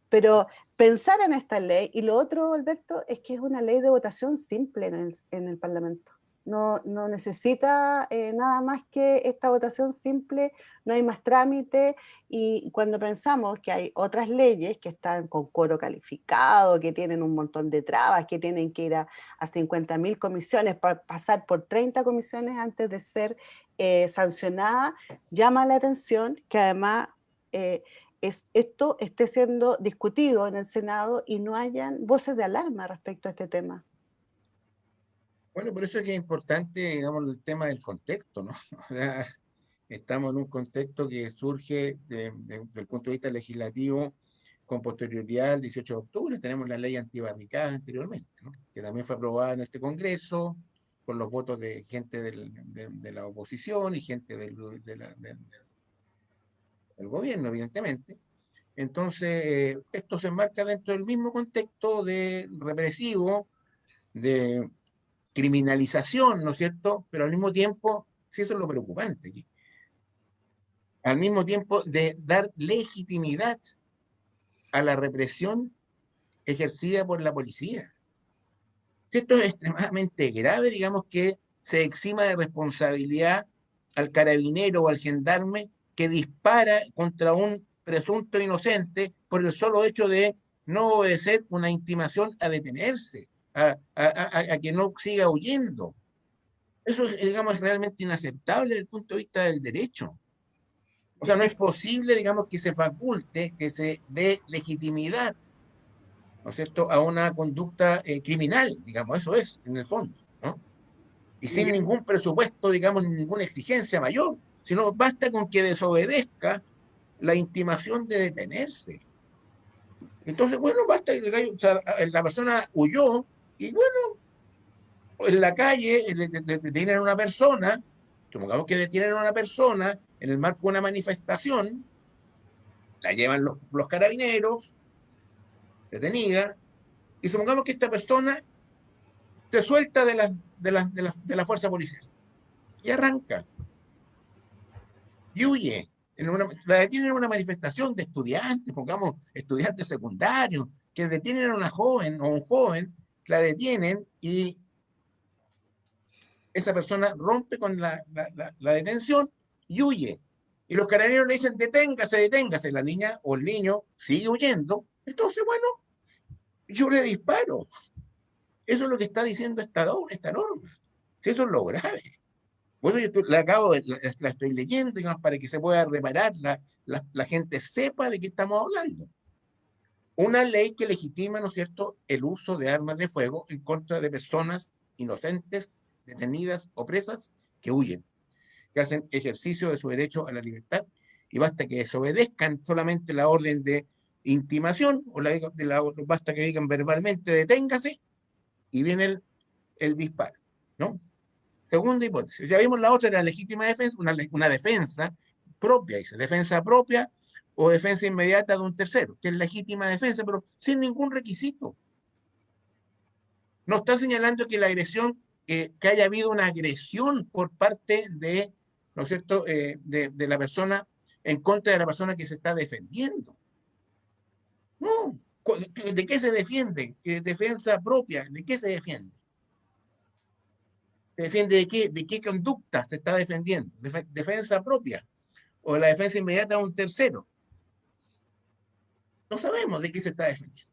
S3: Pero pensar en esta ley, y lo otro, Alberto, es que es una ley de votación simple en el Parlamento. No necesita nada más que esta votación simple, no hay más trámite, y cuando pensamos que hay otras leyes que están con quórum calificado, que tienen un montón de trabas, que tienen que ir a 50.000 comisiones, pasar por 30 comisiones antes de ser sancionada, llama la atención que además esto esté siendo discutido en el Senado y no hayan voces de alarma respecto a este tema.
S4: bueno, por eso es que es importante, digamos, el tema del contexto, ¿no? O sea, estamos en un contexto que surge desde el punto de vista legislativo con posterioridad al 18 de octubre. Tenemos la ley antibarricadas anteriormente, ¿no?, que también fue aprobada en este Congreso con los votos de gente de la oposición y gente del gobierno, evidentemente. Entonces, esto se enmarca dentro del mismo contexto de represivo, de criminalización, ¿no es cierto? Pero al mismo tiempo, sí, eso es lo preocupante aquí. al mismo tiempo de dar legitimidad a la represión ejercida por la policía. Esto es extremadamente grave, digamos, que se exima de responsabilidad al carabinero o al gendarme que dispara contra un presunto inocente por el solo hecho de no obedecer una intimación a detenerse, a que no siga huyendo. Eso, digamos, es realmente inaceptable desde el punto de vista del derecho. O sea, no es posible, digamos, que se faculte, que se dé legitimidad, ¿no es cierto?, a una conducta criminal, digamos, eso es, en el fondo, ¿no? Y sin ningún presupuesto, digamos, ninguna exigencia mayor, sino basta con que desobedezca la intimación de detenerse. Entonces, bueno, basta, o sea, la persona huyó y bueno, en la calle detienen a una persona, supongamos que detienen a una persona en el marco de una manifestación, la llevan los carabineros, detenida, y supongamos que esta persona se suelta de la fuerza policial y arranca y huye. La detienen en una manifestación de estudiantes, pongamos estudiantes secundarios, que detienen a una joven o un joven, la detienen y esa persona rompe con la detención y huye. Y los carabineros le dicen, deténgase, deténgase. La niña o el niño sigue huyendo. Entonces, bueno, yo le disparo. Eso es lo que está diciendo esta norma. Si eso es lo grave. Por eso yo la estoy leyendo, digamos, para que se pueda reparar, la gente sepa de qué estamos hablando. Una ley que legitima, ¿no es cierto?, el uso de armas de fuego en contra de personas inocentes, detenidas o presas que huyen, que hacen ejercicio de su derecho a la libertad, y basta que desobedezcan solamente la orden de intimación, o basta que digan verbalmente deténgase, y viene el disparo, ¿no? Segunda hipótesis. Ya vimos la otra, era legítima defensa, una defensa propia, dice, defensa propia o defensa inmediata de un tercero, que es legítima defensa, pero sin ningún requisito. No está señalando que la agresión, que haya habido una agresión por parte de, ¿no es cierto?, de la persona en contra de la persona que se está defendiendo. No. ¿De qué se defiende? Defensa propia. ¿De qué se defiende? ¿Se defiende de qué? ¿De qué conducta se está defendiendo? ¿Defensa propia? ¿O la defensa inmediata de un tercero? No sabemos de qué se está defendiendo.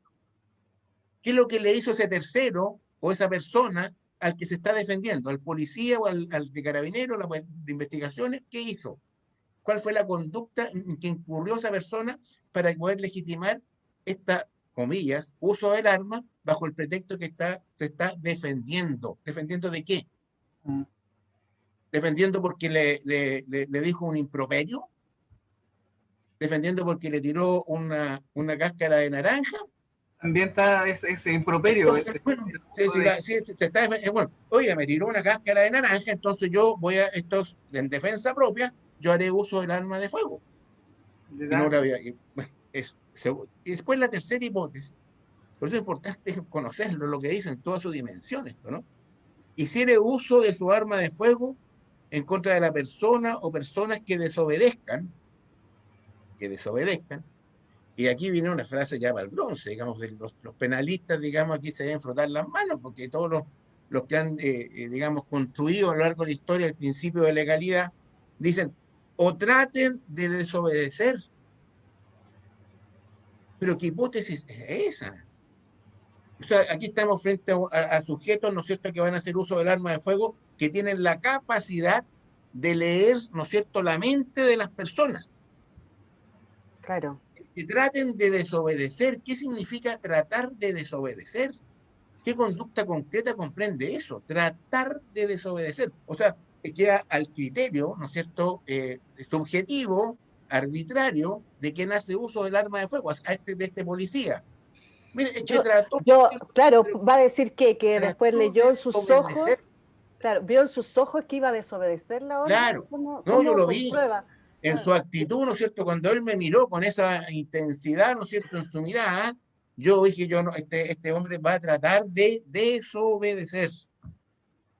S4: ¿Qué es lo que le hizo ese tercero o esa persona al que se está defendiendo? ¿Al policía o al de carabinero de investigaciones? ¿Qué hizo? ¿Cuál fue la conducta en que incurrió esa persona para poder legitimar esta, comillas, uso del arma bajo el pretexto que se está defendiendo? ¿Defendiendo de qué? ¿Defendiendo porque le dijo un improperio? ¿Defendiendo porque le tiró una cáscara de naranja?
S1: También está ese improperio.
S4: Bueno, oiga, me tiró una cáscara de naranja, entonces esto es en defensa propia, yo haré uso del arma de fuego. Y después la tercera hipótesis, por eso es importante conocerlo, lo que dice en todas sus dimensiones, ¿no? Hiciere uso de su arma de fuego en contra de la persona o personas que desobedezcan, y aquí viene una frase ya para el bronce, digamos, de los penalistas, digamos, aquí se deben frotar las manos, porque todos los que han, digamos, construido a lo largo de la historia el principio de legalidad, dicen, o traten de desobedecer. Pero ¿qué hipótesis es esa? O sea, aquí estamos frente a sujetos, ¿no es cierto?, que van a hacer uso del arma de fuego, que tienen la capacidad de leer, ¿no es cierto?, la mente de las personas.
S3: Claro.
S4: Que traten de desobedecer. ¿Qué significa tratar de desobedecer? ¿Qué conducta concreta comprende eso? Tratar de desobedecer. O sea, queda al criterio, ¿no es cierto?, subjetivo, arbitrario, de quien hace uso del arma de fuego, de este policía. Mire, es que
S3: claro, va a decir que después leyó en sus ojos, claro, vio en sus ojos que iba a desobedecer la orden.
S4: Claro, no, yo lo vi en su actitud, ¿no es cierto? Cuando él me miró con esa intensidad, ¿no es cierto?, en su mirada, yo dije, este hombre va a tratar de desobedecer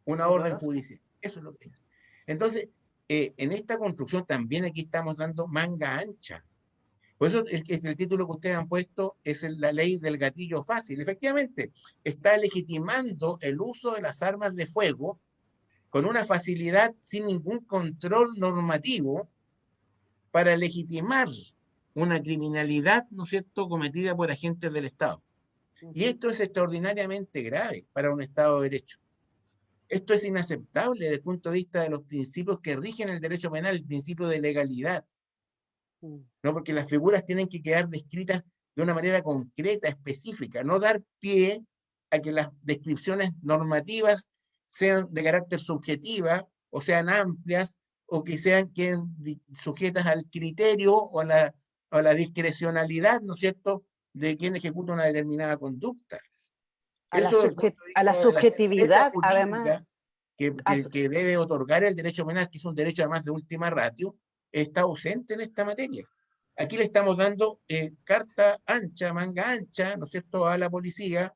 S4: una orden judicial. Eso es lo que dice. Entonces, en esta construcción también aquí estamos dando manga ancha. Por eso el título que ustedes han puesto es la ley del gatillo fácil. Efectivamente, está legitimando el uso de las armas de fuego con una facilidad sin ningún control normativo para legitimar una criminalidad, ¿no es cierto?, cometida por agentes del Estado. Y esto es extraordinariamente grave para un Estado de Derecho. Esto es inaceptable desde el punto de vista de los principios que rigen el derecho penal, el principio de legalidad, ¿no? Porque las figuras tienen que quedar descritas de una manera concreta, específica, no dar pie a que las descripciones normativas sean de carácter subjetiva o sean amplias o que queden sujetas al criterio o a la discrecionalidad, ¿no es cierto?, de quien ejecuta una determinada conducta. Eso desde el punto de
S3: a la
S4: vista de la certeza
S3: subjetividad,
S4: jurídica
S3: además.
S4: que debe otorgar el derecho penal, que es un derecho además de última ratio, está ausente en esta materia. Aquí le estamos dando carta ancha, manga ancha, ¿no es cierto?, a la policía,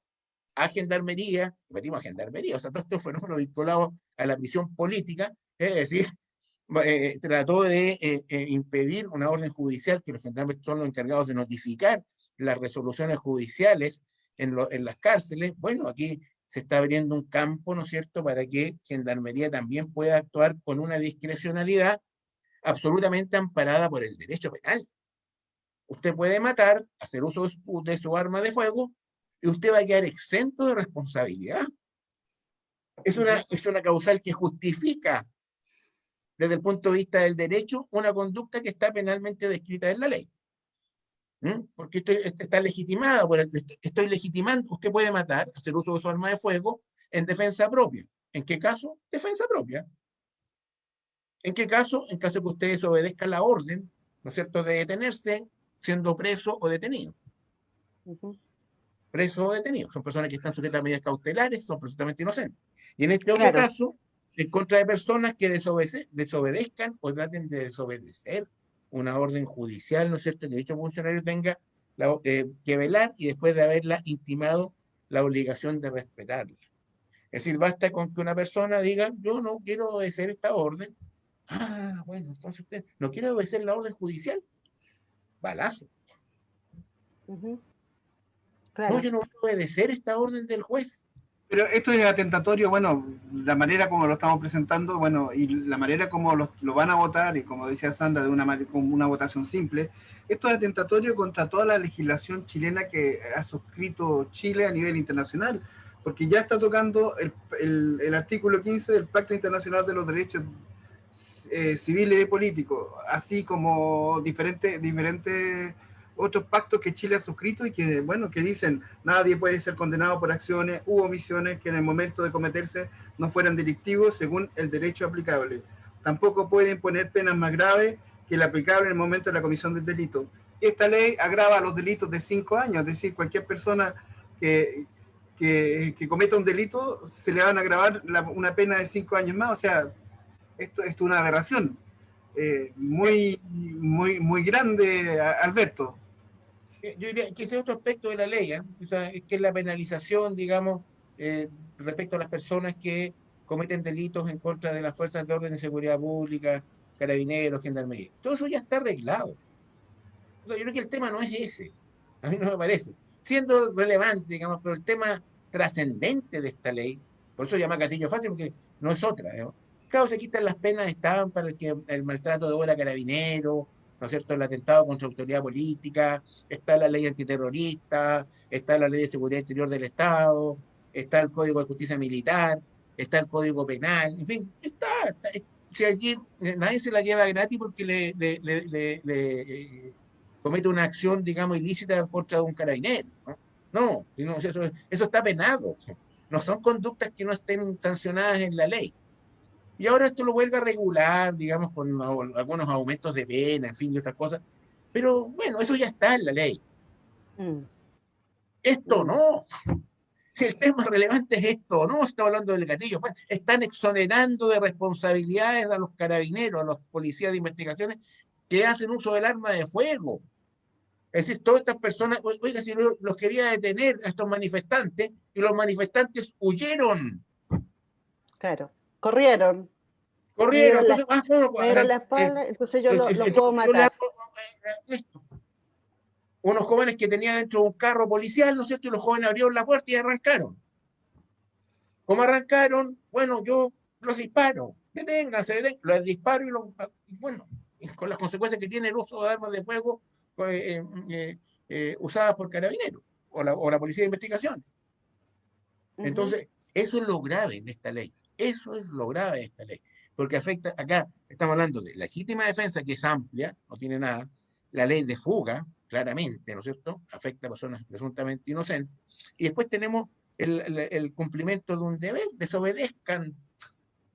S4: a gendarmería, metimos a gendarmería, o sea, todos estos fenómenos vinculados a la prisión política, es decir, trató de impedir una orden judicial, que los gendarmes son los encargados de notificar las resoluciones judiciales en las cárceles. Bueno, aquí se está abriendo un campo, ¿no es cierto?, para que gendarmería también pueda actuar con una discrecionalidad absolutamente amparada por el derecho penal. Usted puede matar, hacer uso de su arma de fuego, y usted va a quedar exento de responsabilidad. Es una causal que justifica, desde el punto de vista del derecho, una conducta que está penalmente descrita en la ley. Porque está legitimada, estoy legitimando, usted puede matar, hacer uso de su arma de fuego en defensa propia. ¿En qué caso? Defensa propia. ¿En qué caso? En caso que usted desobedezca la orden, ¿no es cierto?, de detenerse, siendo preso o detenido. Preso o detenido. Son personas que están sujetas a medidas cautelares, son presuntamente inocentes. Y en este otro caso, en contra de personas que desobedezcan o traten de desobedecer una orden judicial, ¿no es cierto?, que dicho funcionario tenga que velar y después de haberla intimado, la obligación de respetarla. Es decir, basta con que una persona diga, yo no quiero obedecer esta orden. Ah, bueno, entonces usted no quiere obedecer la orden judicial. Balazo.
S3: Claro.
S4: No, yo no voy a obedecer esta orden del juez.
S1: Pero esto es atentatorio, bueno, la manera como lo estamos presentando, bueno, y la manera como lo van a votar, y como decía Sandra, con una votación simple, esto es atentatorio contra toda la legislación chilena que ha suscrito Chile a nivel internacional, porque ya está tocando el artículo 15 del Pacto Internacional de los Derechos Civiles y Políticos, así como diferentes otros pactos que Chile ha suscrito y que, bueno, que dicen nadie puede ser condenado por acciones u omisiones que en el momento de cometerse no fueran delictivos según el derecho aplicable. Tampoco pueden poner penas más graves que la aplicable en el momento de la comisión del delito. Esta ley agrava los delitos de 5 años, es decir, cualquier persona que cometa un delito se le van a agravar una pena de 5 años más. O sea, esto es una aberración muy grande, Alberto.
S4: Yo diría que ese es otro aspecto de la ley, o sea, es que es la penalización, digamos, respecto a las personas que cometen delitos en contra de las fuerzas de orden de seguridad pública, carabineros, gendarmería. Todo eso ya está arreglado. O sea, yo creo que el tema no es ese, a mí no me parece. Siendo relevante, digamos, pero el tema trascendente de esta ley, por eso se llama gatillo fácil, porque no es otra, ¿no? Claro, se quitan las penas, estaban para el maltrato de obra carabinero, ¿no es cierto?, el atentado contra autoridad política, está la ley antiterrorista, está la ley de seguridad interior del Estado, está el Código de Justicia Militar, está el Código Penal, en fin, si allí nadie se la lleva gratis porque le comete una acción, digamos, ilícita en contra de un carabinero, ¿no? No, eso está penado, no son conductas que no estén sancionadas en la ley. Y ahora esto lo vuelve a regular, digamos, con algunos aumentos de pena, en fin, y otras cosas. Pero bueno, eso ya está en la ley. Esto no. Si el tema relevante es esto, no está hablando del gatillo. Están exonerando de responsabilidades a los carabineros, a los policías de investigaciones que hacen uso del arma de fuego. Es decir, todas estas personas, oiga, si los quería detener a estos manifestantes, y los manifestantes huyeron.
S3: Claro. Corrieron.
S4: Corrieron, entonces, bueno,
S3: me dieron la espalda, entonces yo lo puedo
S4: yo le
S3: matar.
S4: hago esto. Unos jóvenes que tenían dentro de un carro policial, ¿no es cierto? Y los jóvenes abrieron la puerta y arrancaron. ¿Cómo arrancaron? Bueno, yo los disparo. Deténganse, los disparo y bueno, con las consecuencias que tiene el uso de armas de fuego usadas por carabineros o la Policía de Investigaciones. Entonces, eso es lo grave de esta ley. Eso es lo grave de esta ley. Porque afecta, acá estamos hablando de legítima defensa, que es amplia, no tiene nada. La ley de fuga, claramente, ¿no es cierto? Afecta a personas presuntamente inocentes. Y después tenemos el cumplimiento de un deber, desobedezcan.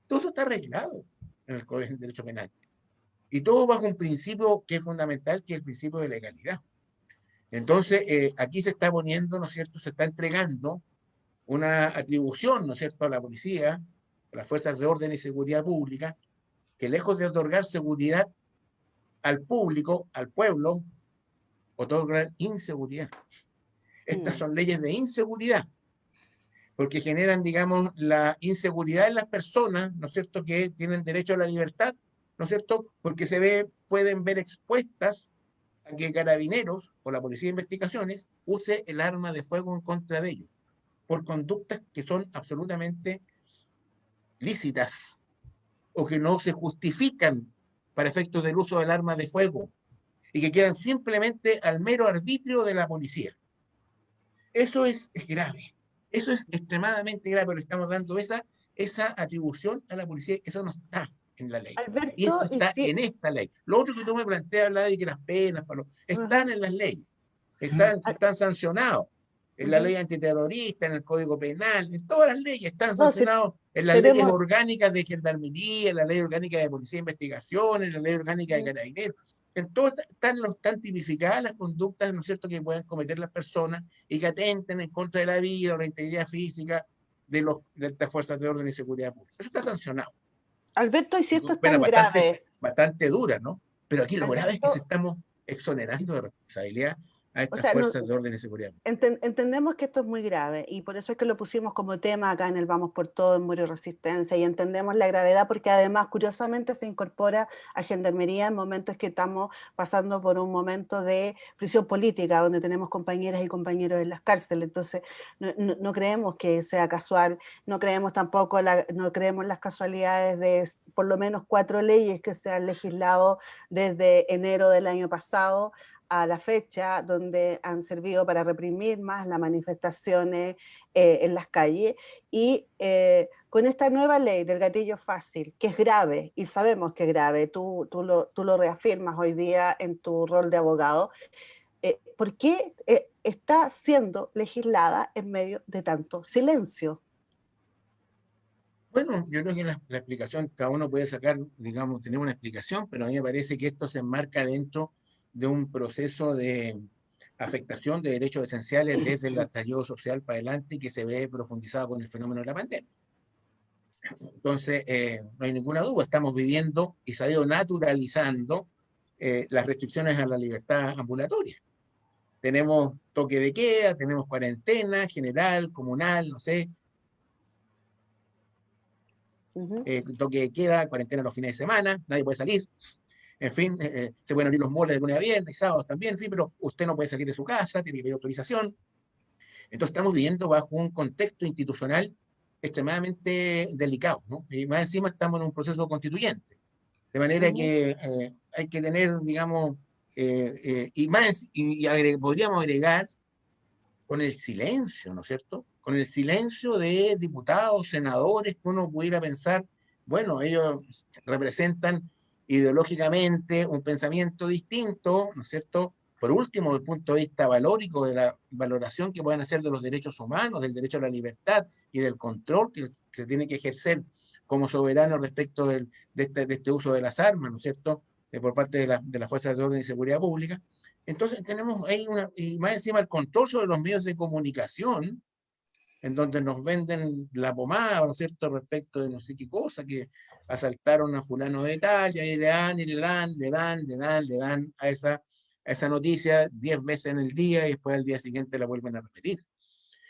S4: Todo eso está arreglado en el Código de Derecho Penal. Y todo bajo un principio que es fundamental, que es el principio de legalidad. Entonces, aquí se está poniendo, ¿no es cierto? Se está entregando una atribución, ¿no es cierto?, a la policía, a las fuerzas de orden y seguridad pública, que lejos de otorgar seguridad al público, al pueblo, otorgan inseguridad. Estas son leyes de inseguridad, porque generan, digamos, la inseguridad en las personas, ¿no es cierto?, que tienen derecho a la libertad, ¿no es cierto?, porque pueden ver expuestas a que carabineros o la Policía de Investigaciones use el arma de fuego en contra de ellos, por conductas que son absolutamente lícitas o que no se justifican para efectos del uso del arma de fuego y que quedan simplemente al mero arbitrio de la policía. Eso es grave, eso es extremadamente grave, pero estamos dando esa atribución a la policía, eso no está en la ley.
S3: Alberto,
S4: y esto está en esta ley. Lo otro que tú me planteas, hablar de que las penas están en las leyes, están sancionados. En la ley antiterrorista, en el Código Penal, en todas las leyes están sancionados, en las leyes orgánicas de Gendarmería, en la ley orgánica de Policía de Investigación, en la ley orgánica de Carabineros. En todo están tipificadas las conductas, ¿no es cierto?, que pueden cometer las personas y que atenten en contra de la vida o la integridad física de estas fuerzas de orden y seguridad pública. Eso está sancionado.
S3: Alberto, y si esto es tan grave.
S4: Bastante dura, ¿no? Pero aquí lo grave es que se estamos exonerando de responsabilidad a estas fuerzas de orden y seguridad.
S3: Entendemos que esto es muy grave y por eso es que lo pusimos como tema acá en el Vamos por Todo, en Muro y Resistencia, y entendemos la gravedad porque además curiosamente se incorpora a Gendarmería en momentos que estamos pasando por un momento de prisión política, donde tenemos compañeras y compañeros en las cárceles. Entonces no creemos que sea casual, no creemos tampoco, no creemos las casualidades de por lo menos 4 leyes que se han legislado desde enero del año pasado a la fecha, donde han servido para reprimir más las manifestaciones en las calles, y con esta nueva ley del gatillo fácil, que es grave, y sabemos que es grave, tú lo reafirmas hoy día en tu rol de abogado, ¿por qué está siendo legislada en medio de tanto silencio?
S4: Bueno, yo creo que la explicación, cada uno puede sacar, digamos, tener una explicación, pero a mí me parece que esto se enmarca dentro de un proceso de afectación de derechos esenciales desde el estallido social para adelante y que se ve profundizado con el fenómeno de la pandemia. Entonces, no hay ninguna duda, estamos viviendo y se ha ido naturalizando las restricciones a la libertad ambulatoria. Tenemos toque de queda, tenemos cuarentena general, comunal, no sé, toque de queda, cuarentena los fines de semana, nadie puede salir. En fin, se pueden abrir los moles de lunes a viernes, sábados también, en fin, pero usted no puede salir de su casa, tiene que pedir autorización. Entonces estamos viviendo bajo un contexto institucional extremadamente delicado, ¿no? Y más encima estamos en un proceso constituyente. De manera que hay que tener, digamos, podríamos agregar con el silencio, ¿no es cierto? Con el silencio de diputados, senadores, que uno pudiera pensar, bueno, ellos representan ideológicamente un pensamiento distinto, ¿no es cierto? Por último, desde el punto de vista valórico, de la valoración que pueden hacer de los derechos humanos, del derecho a la libertad y del control que se tiene que ejercer como soberano respecto de este uso de las armas, ¿no es cierto?, por parte de las fuerzas de orden y seguridad pública. Entonces tenemos ahí y más encima el control sobre los medios de comunicación, en donde nos venden la pomada, ¿no es cierto?, respecto de no sé qué cosa, que asaltaron a fulano de tal, y ahí le dan a esa noticia 10 veces en el día, y después al día siguiente la vuelven a repetir.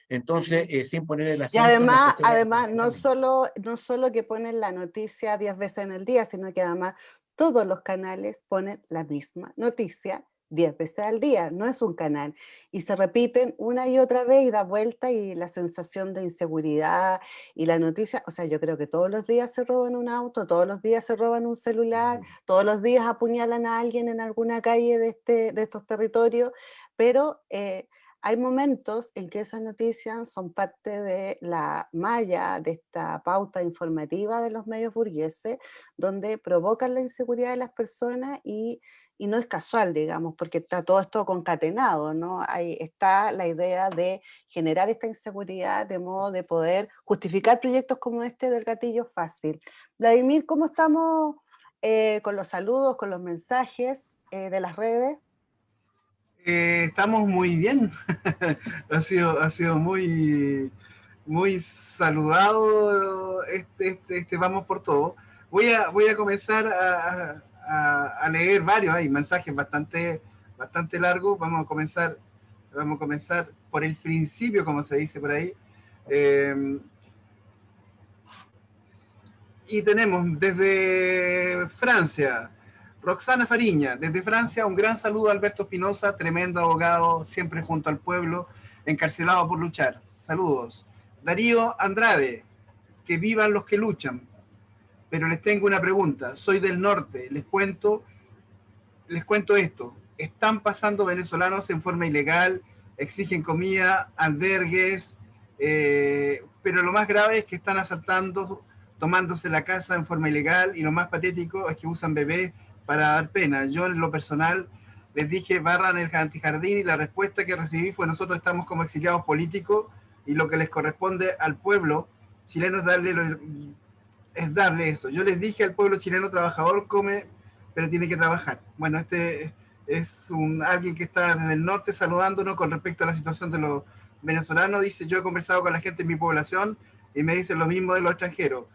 S4: Entonces, sin poner el
S3: Y
S4: acento en las cuestiones
S3: además no
S4: fundamentales.
S3: no solo que ponen la noticia 10 veces en el día, sino que además todos los canales ponen la misma noticia 10 veces al día, no es un canal. Y se repiten una y otra vez y da vuelta y la sensación de inseguridad y la noticia, o sea, yo creo que todos los días se roban un auto, todos los días se roban un celular, todos los días apuñalan a alguien en alguna calle de estos territorios, pero hay momentos en que esas noticias son parte de la malla, de esta pauta informativa de los medios burgueses, donde provocan la inseguridad de las personas y no es casual, digamos, porque está todo esto concatenado, ¿no? Ahí está la idea de generar esta inseguridad de modo de poder justificar proyectos como este del gatillo fácil. Vladimir, ¿cómo estamos con los saludos, con los mensajes de las redes?
S1: Estamos muy bien. Ha sido muy, muy saludado este Vamos por Todo. Voy a comenzar a leer varios, hay mensajes bastante largos. Vamos a comenzar por el principio, como se dice por ahí. Y tenemos desde Francia, Roxana Fariña, desde Francia, un gran saludo a Alberto Espinosa, tremendo abogado, siempre junto al pueblo, encarcelado por luchar. Saludos. Darío Andrade, que vivan los que luchan. Pero les tengo una pregunta, soy del norte, les cuento esto. Están pasando venezolanos en forma ilegal, exigen comida, albergues, pero lo más grave es que están asaltando, tomándose la casa en forma ilegal, y lo más patético es que usan bebés para dar pena. Yo en lo personal les dije barran el antijardín y la respuesta que recibí fue: nosotros estamos como exiliados políticos y lo que les corresponde al pueblo chileno es darle eso. Yo les dije al pueblo chileno trabajador come, pero tiene que trabajar. Bueno, este es alguien que está desde el norte saludándonos con respecto a la situación de los venezolanos. Dice: yo he conversado con la gente en mi población y me dicen lo mismo de los extranjeros.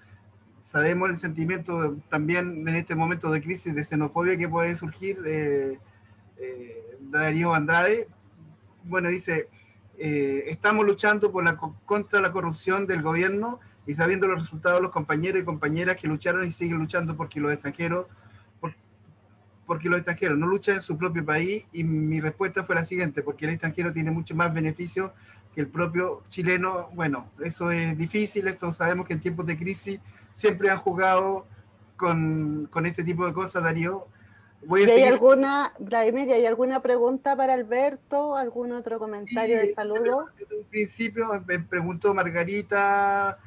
S1: Sabemos el sentimiento también en este momento de crisis de xenofobia que puede surgir. Darío Andrade, bueno, dice: estamos luchando contra la corrupción del gobierno y sabiendo los resultados de los compañeros y compañeras que lucharon y siguen luchando porque los extranjeros no luchan en su propio país. Y mi respuesta fue la siguiente: porque el extranjero tiene mucho más beneficios que el propio chileno. Bueno, eso es difícil, esto sabemos que en tiempos de crisis siempre han jugado con este tipo de cosas, Darío.
S3: Vladimir, ¿y hay alguna pregunta para Alberto? ¿Algún otro comentario de saludo?
S1: Desde un principio me preguntó Margarita,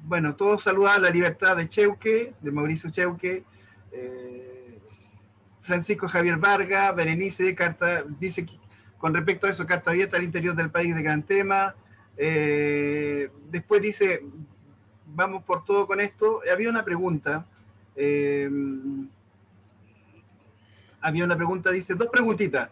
S1: bueno, todos saludan la libertad de Cheuque, de Mauricio Cheuque, Francisco Javier Vargas, Berenice, dice que, con respecto a eso, carta abierta al interior del país de gran tema. Después dice: vamos por todo con esto. Había una pregunta, dice, dos preguntitas.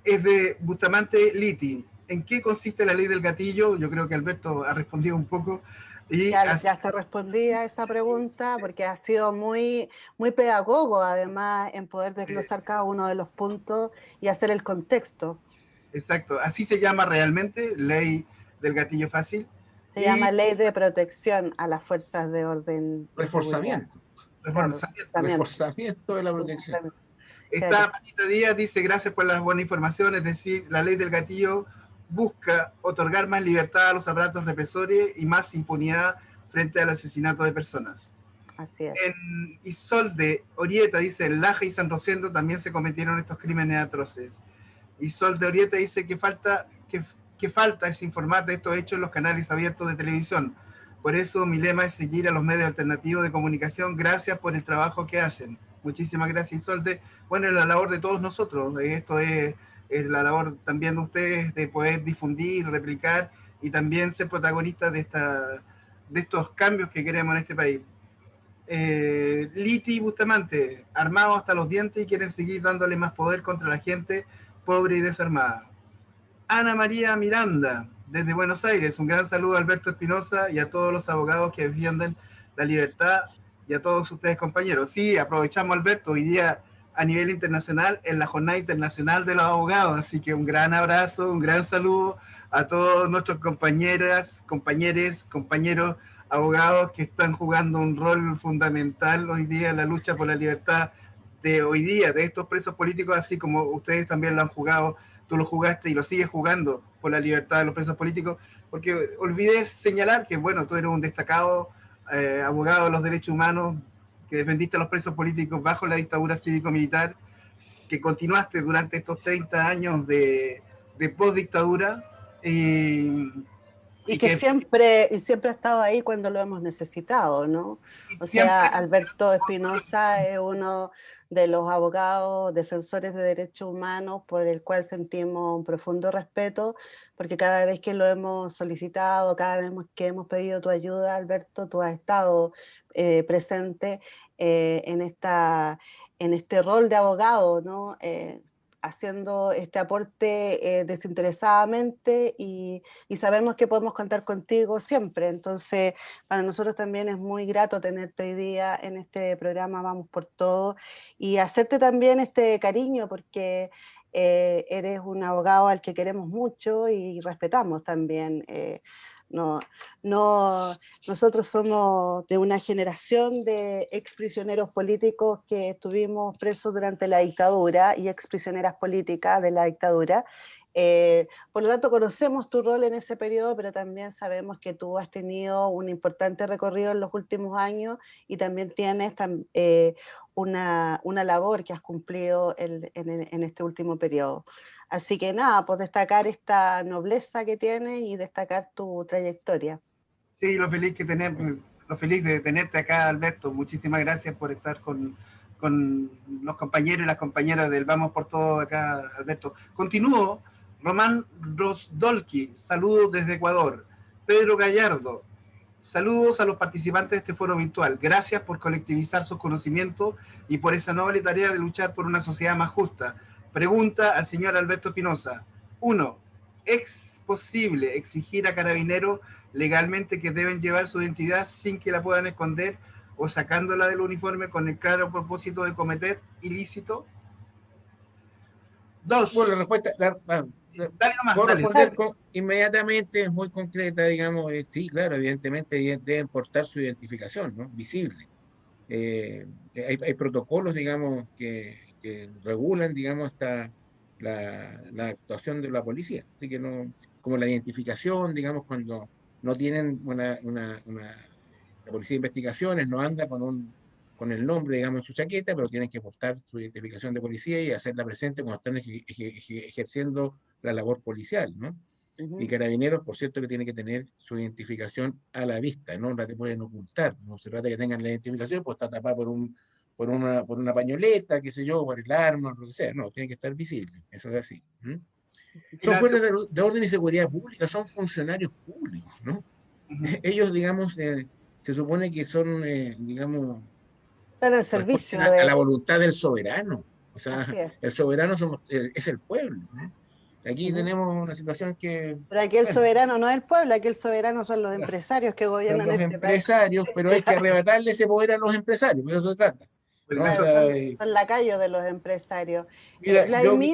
S1: Es de Bustamante Liti: ¿en qué consiste la ley del gatillo? Yo creo que Alberto ha respondido un poco. Y
S3: ya te respondí a esa pregunta porque ha sido muy, muy pedagogo, además, en poder desglosar cada uno de los puntos y hacer el contexto.
S1: Exacto, así se llama realmente, ley del gatillo fácil.
S3: Se llama ley de protección a las fuerzas de orden.
S4: Reforzamiento de la protección.
S1: Está Patita Díaz, dice: gracias por las buenas informaciones. Es decir, la ley del gatillo busca otorgar más libertad a los aparatos represores y más impunidad frente al asesinato de personas.
S3: Así es.
S1: En Isolde Orieta dice: en Laja y San Rosendo también se cometieron estos crímenes atroces. Isolde Orieta dice que falta es informar de estos hechos en los canales abiertos de televisión. Por eso mi lema es seguir a los medios alternativos de comunicación. Gracias por el trabajo que hacen. Muchísimas gracias, Isolde. Bueno, es la labor de todos nosotros. Esto es la labor también de ustedes, de poder difundir, replicar y también ser protagonistas de estos cambios que queremos en este país. Liti Bustamante: armados hasta los dientes y quieren seguir dándole más poder contra la gente pobre y desarmada. Ana María Miranda, desde Buenos Aires: un gran saludo a Alberto Espinosa y a todos los abogados que defienden la libertad, y a todos ustedes, compañeros. Sí, aprovechamos, Alberto, hoy día a nivel internacional en la Jornada Internacional de los Abogados. Así que un gran abrazo, un gran saludo a todos nuestros compañeros abogados que están jugando un rol fundamental hoy día en la lucha por la libertad de hoy día, de estos presos políticos, así como ustedes también lo han jugado, tú lo jugaste y lo sigues jugando por la libertad de los presos políticos, porque olvides señalar que, bueno, tú eres un destacado abogado de los derechos humanos, que defendiste a los presos políticos bajo la dictadura cívico-militar, que continuaste durante estos 30 años de post-dictadura,
S3: y que siempre ha estado ahí cuando lo hemos necesitado, ¿no? O sea, Alberto Espinosa es uno de los abogados defensores de derechos humanos por el cual sentimos un profundo respeto, porque cada vez que lo hemos solicitado, cada vez que hemos pedido tu ayuda, Alberto, tú has estado presente en este rol de abogado, ¿no? Haciendo este aporte desinteresadamente y sabemos que podemos contar contigo siempre. Entonces, para nosotros también es muy grato tenerte hoy día en este programa Vamos por Todo y hacerte también este cariño porque eres un abogado al que queremos mucho y respetamos también. Nosotros somos de una generación de exprisioneros políticos que estuvimos presos durante la dictadura y exprisioneras políticas de la dictadura. Por lo tanto, conocemos tu rol en ese periodo, pero también sabemos que tú has tenido un importante recorrido en los últimos años y también tienes una labor que has cumplido en este último periodo. Así que nada, pues destacar esta nobleza que tienes y destacar tu trayectoria.
S1: Sí, lo feliz de tenerte acá, Alberto. Muchísimas gracias por estar con los compañeros y las compañeras del Vamos por Todo acá, Alberto. Continúo. Román Rosdolki, saludos desde Ecuador. Pedro Gallardo, saludos a los participantes de este foro virtual. Gracias por colectivizar sus conocimientos y por esa noble tarea de luchar por una sociedad más justa. Pregunta al señor Alberto Espinosa. 1. ¿Es posible exigir a carabineros legalmente que deben llevar su identidad sin que la puedan esconder o sacándola del uniforme con el claro propósito de cometer ilícito? 2.
S4: Bueno, la respuesta... Puedo responder inmediatamente, es muy concreta, digamos, sí, claro, evidentemente deben portar su identificación, ¿no? Visible. Hay protocolos, digamos, que regulan, digamos, la actuación de la policía, así que no, como la identificación, digamos, cuando no tienen la policía de investigaciones no anda con el nombre, digamos, en su chaqueta, pero tienen que portar su identificación de policía y hacerla presente cuando están ejerciendo la labor policial, ¿no? Y Carabineros, por cierto, que tiene que tener su identificación a la vista, no la te pueden ocultar, no se trata de que tengan la identificación, pues está tapada por una pañoleta, qué sé yo, por el arma, lo que sea, no, tiene que estar visible, eso es así. Son fuerzas de orden y seguridad pública, son funcionarios públicos, ¿no? Ellos, digamos, se supone que son, digamos,
S3: están al servicio
S4: a la voluntad del soberano, o sea, el soberano es el pueblo, ¿no? Aquí tenemos una situación que...
S3: Pero aquí el soberano no es el pueblo, aquí el soberano son los empresarios que gobiernan
S4: los empresarios, pero hay que arrebatarle ese poder a los empresarios, de eso se trata. ¿no?
S3: Claro, o sea, son lacayos de los empresarios.
S4: Mira,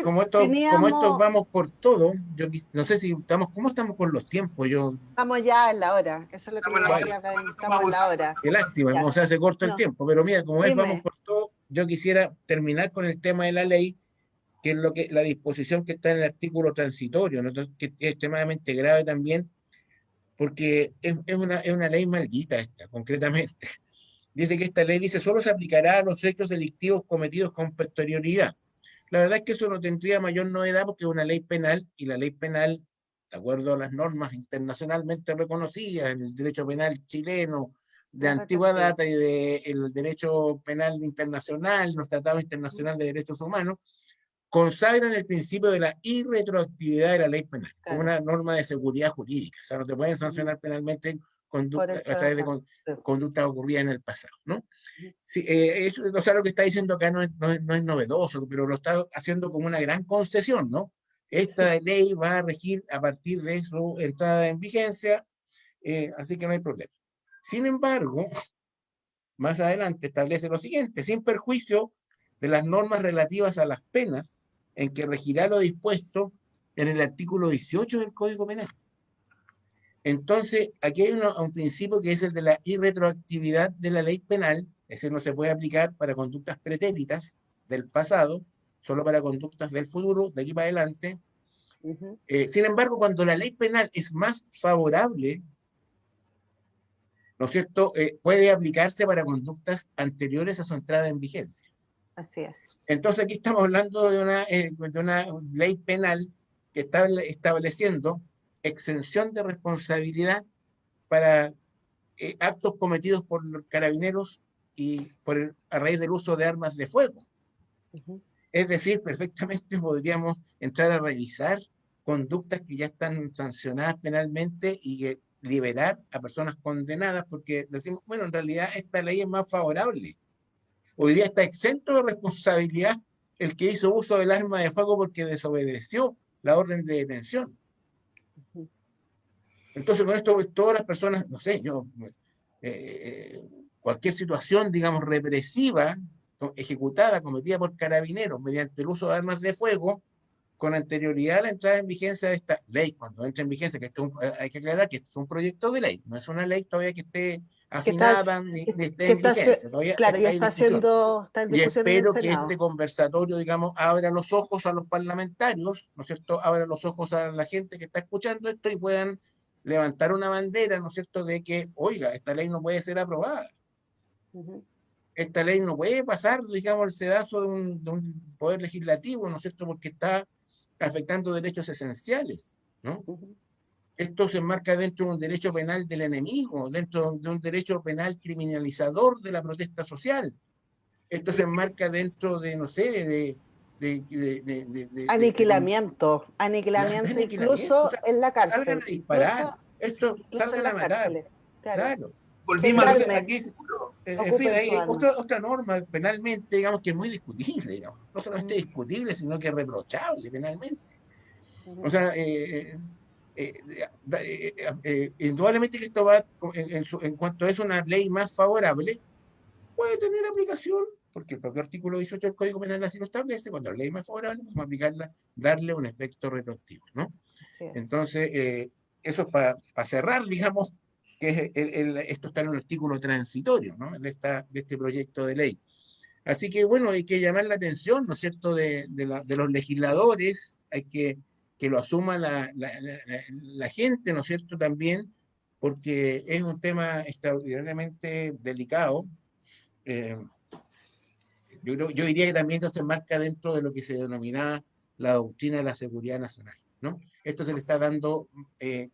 S4: como estos vamos por todo, yo no sé si ¿cómo estamos con los tiempos?
S3: Estamos ya en la hora, eso es lo que estamos en la hora.
S4: Qué lástima, como se hace corto el tiempo, pero mira, como es vamos por todo, yo quisiera terminar con el tema de la ley, que es la disposición que está en el artículo transitorio, ¿no? Entonces, que es extremadamente grave también, porque es una ley maldita esta, concretamente. Dice que esta ley solo se aplicará a los hechos delictivos cometidos con posterioridad. La verdad es que eso no tendría mayor novedad porque es una ley penal, y la ley penal, de acuerdo a las normas internacionalmente reconocidas en el derecho penal chileno de antigua data y del derecho penal internacional, los tratados internacionales de derechos humanos, consagran el principio de la irretroactividad de la ley penal, como una norma de seguridad jurídica. O sea, no te pueden sancionar penalmente a través de conductas ocurridas en el pasado, ¿no? Sí, o sea, lo que está diciendo acá no es novedoso, pero lo está haciendo como una gran concesión, ¿no? Esta ley va a regir a partir de su entrada en vigencia, así que no hay problema. Sin embargo, más adelante establece lo siguiente: sin perjuicio de las normas relativas a las penas en que regirá lo dispuesto en el artículo 18 del Código Penal. Entonces, aquí hay un principio que es el de la irretroactividad de la ley penal, es decir, no se puede aplicar para conductas pretéritas del pasado, solo para conductas del futuro, de aquí para adelante. Sin embargo, cuando la ley penal es más favorable, ¿no es cierto?, puede aplicarse para conductas anteriores a su entrada en vigencia.
S3: Así es.
S4: Entonces, aquí estamos hablando de una ley penal que está estableciendo exención de responsabilidad para actos cometidos por los carabineros y a raíz del uso de armas de fuego. Es decir, perfectamente podríamos entrar a revisar conductas que ya están sancionadas penalmente y liberar a personas condenadas, porque decimos, bueno, en realidad esta ley es más favorable. Hoy día está exento de responsabilidad el que hizo uso del arma de fuego porque desobedeció la orden de detención. Entonces, con esto, todas las personas, no sé, cualquier situación, digamos, represiva, ejecutada, cometida por carabineros mediante el uso de armas de fuego, con anterioridad a la entrada en vigencia de esta ley, cuando entra en vigencia, que hay que aclarar que es un proyecto de ley, no es una ley todavía que esté afinada ni esté en vigencia, todavía
S3: claro, ya está en
S4: y
S3: discusión en el
S4: espero que
S3: Senado.
S4: este conversatorio, digamos, abra los ojos a los parlamentarios, ¿no es cierto?, abra los ojos a la gente que está escuchando esto y puedan levantar una bandera, ¿no es cierto?, de que, oiga, esta ley no puede ser aprobada. Esta ley no puede pasar, digamos, el sedazo de un poder legislativo, ¿no es cierto?, porque está afectando derechos esenciales, ¿no? Esto se enmarca dentro de un derecho penal del enemigo, dentro de un derecho penal criminalizador de la protesta social. Esto se enmarca dentro de, no sé,
S3: Aniquilamiento incluso
S4: o sea,
S3: en la cárcel.
S4: salgan a disparar, salgan a matar. Claro.
S1: Volvimos a
S4: aquí, en fin, hay otra norma penalmente, digamos, que es muy discutible, digamos. No solamente discutible, sino que reprochable penalmente. O sea, indudablemente que esto va, en cuanto es una ley más favorable, puede tener aplicación, porque el propio artículo 18 del Código Penal así lo establece, cuando la ley es más favorable, podemos aplicarla, darle un efecto retroactivo, ¿no? Entonces, eso es para cerrar, digamos, que esto está en un artículo transitorio, ¿no?, de este proyecto de ley. Así que, bueno, hay que llamar la atención, ¿no es cierto?, de los legisladores, hay que lo asuma la gente, ¿no es cierto?, también, porque es un tema extraordinariamente delicado. Yo diría que también esto se enmarca dentro de lo que se denomina la doctrina de la seguridad nacional, ¿no? Esto se le está dando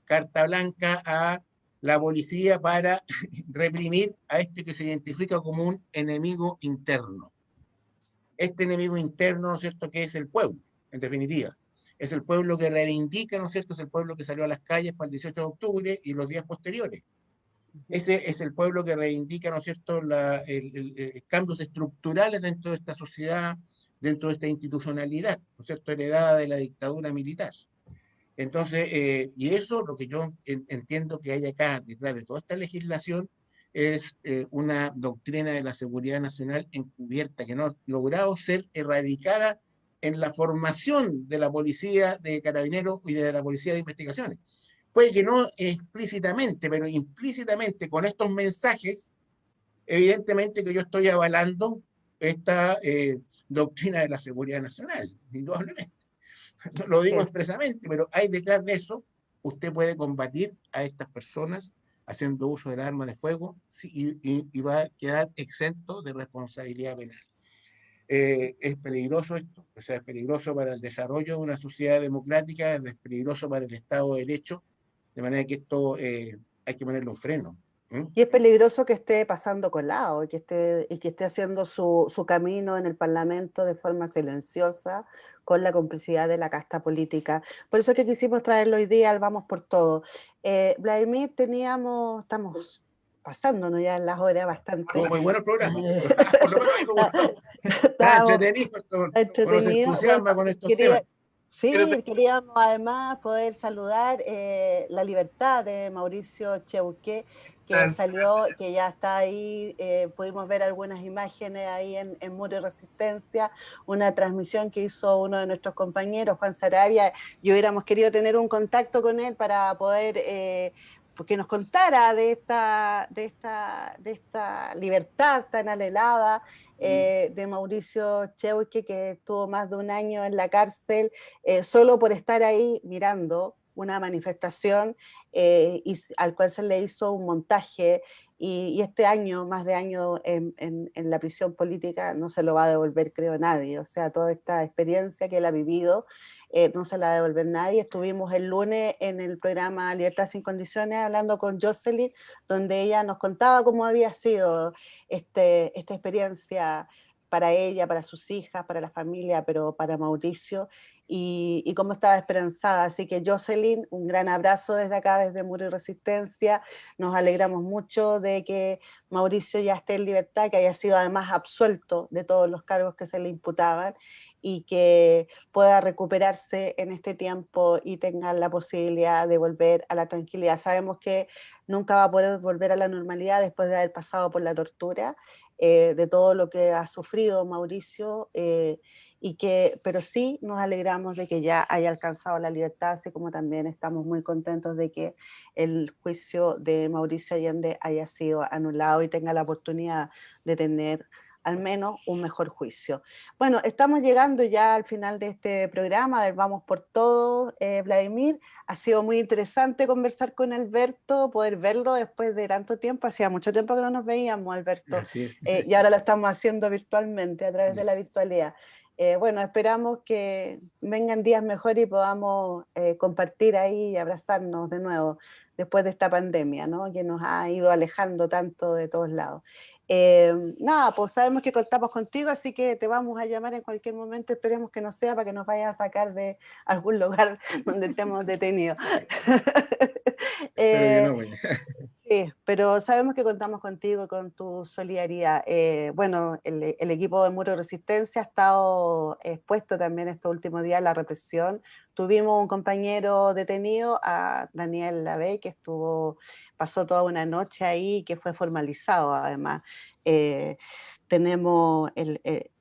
S4: carta blanca a la policía para reprimir a este que se identifica como un enemigo interno. Este enemigo interno, ¿no es cierto?, que es el pueblo, en definitiva. Es el pueblo que reivindica, ¿no es cierto?, es el pueblo que salió a las calles para el 18 de octubre y los días posteriores. Ese es el pueblo que reivindica, ¿no es cierto?, cambios estructurales dentro de esta sociedad, dentro de esta institucionalidad, ¿no es cierto?, heredada de la dictadura militar. Entonces, y eso, lo que yo entiendo que hay acá detrás de toda esta legislación, es una doctrina de la seguridad nacional encubierta, que no ha logrado ser erradicada en la formación de la policía de carabineros y de la policía de investigaciones. Puede que no explícitamente, pero implícitamente con estos mensajes, evidentemente que yo estoy avalando esta doctrina de la seguridad nacional, indudablemente. No lo digo expresamente, pero hay detrás de eso, usted puede combatir a estas personas haciendo uso del arma de fuego y va a quedar exento de responsabilidad penal. Es peligroso esto, o sea, es peligroso para el desarrollo de una sociedad democrática, es peligroso para el Estado de Derecho, de manera que esto hay que ponerle un freno.
S3: Y es peligroso que esté pasando colado y que esté haciendo su camino en el Parlamento de forma silenciosa, con la complicidad de la casta política. Por eso que quisimos traerlo hoy día al Vamos por Todo. Vladimir, estamos pasándonos ya en las horas bastante.
S4: Muy bueno el programa. Por lo menos me gustó. Está entretenido, nos entusiasma con estos temas.
S3: Sí, queríamos además poder saludar la libertad de Mauricio Cheuqué, que salió, que ya está ahí, pudimos ver algunas imágenes ahí en Muro y Resistencia, una transmisión que hizo uno de nuestros compañeros, Juan Sarabia, y hubiéramos querido tener un contacto con él para poder, que nos contara de esta libertad tan anhelada de Mauricio Cheuque, que estuvo más de un año en la cárcel, solo por estar ahí mirando una manifestación y al cual se le hizo un montaje, y este año, más de año en la prisión política, no se lo va a devolver, creo, nadie. O sea, toda esta experiencia que él ha vivido, no se la va a devolver nadie. Estuvimos el lunes en el programa Libertad sin Condiciones hablando con Jocelyn, donde ella nos contaba cómo había sido esta experiencia para ella, para sus hijas, para la familia, pero para Mauricio, y cómo estaba esperanzada. Así que Jocelyn, un gran abrazo desde acá, desde Muro y Resistencia. Nos alegramos mucho de que Mauricio ya esté en libertad, que haya sido además absuelto de todos los cargos que se le imputaban, y que pueda recuperarse en este tiempo y tenga la posibilidad de volver a la tranquilidad. Sabemos que nunca va a poder volver a la normalidad después de haber pasado por la tortura, de todo lo que ha sufrido Mauricio, pero sí nos alegramos de que ya haya alcanzado la libertad, así como también estamos muy contentos de que el juicio de Mauricio Allende haya sido anulado y tenga la oportunidad de tener al menos un mejor juicio. Bueno, estamos llegando ya al final de este programa del Vamos por Todo, Vladimir. Ha sido muy interesante conversar con Alberto, poder verlo después de tanto tiempo. Hacía mucho tiempo que no nos veíamos, Alberto.
S4: Así es.
S3: Y ahora lo estamos haciendo virtualmente, a través de la virtualidad. Bueno, esperamos que vengan días mejores y podamos compartir ahí y abrazarnos de nuevo después de esta pandemia, ¿no? Que nos ha ido alejando tanto de todos lados. Nada, pues sabemos que contamos contigo, así que te vamos a llamar en cualquier momento. Esperemos que no sea para que nos vayas a sacar de algún lugar donde estemos detenidos.
S4: Pero yo no voy.
S3: Sí, pero sabemos que contamos contigo, con tu solidaridad. Bueno, el equipo de Muro de Resistencia ha estado expuesto también estos últimos días a la represión. Tuvimos un compañero detenido, a Daniel Lavey, que pasó toda una noche ahí, que fue formalizado además. Tenemos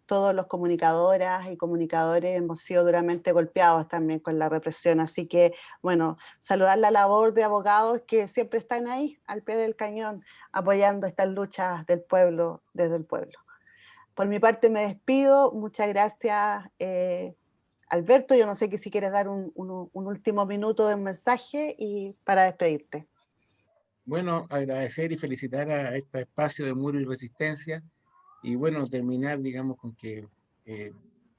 S3: todos los comunicadoras y comunicadores hemos sido duramente golpeados también con la represión, así que, bueno, saludar la labor de abogados que siempre están ahí, al pie del cañón, apoyando estas luchas del pueblo, desde el pueblo. Por mi parte me despido, muchas gracias, Alberto. Yo no sé si quieres dar un último minuto de un mensaje y para despedirte.
S4: Bueno, agradecer y felicitar a este espacio de Muro y Resistencia. Y bueno, terminar, digamos, con que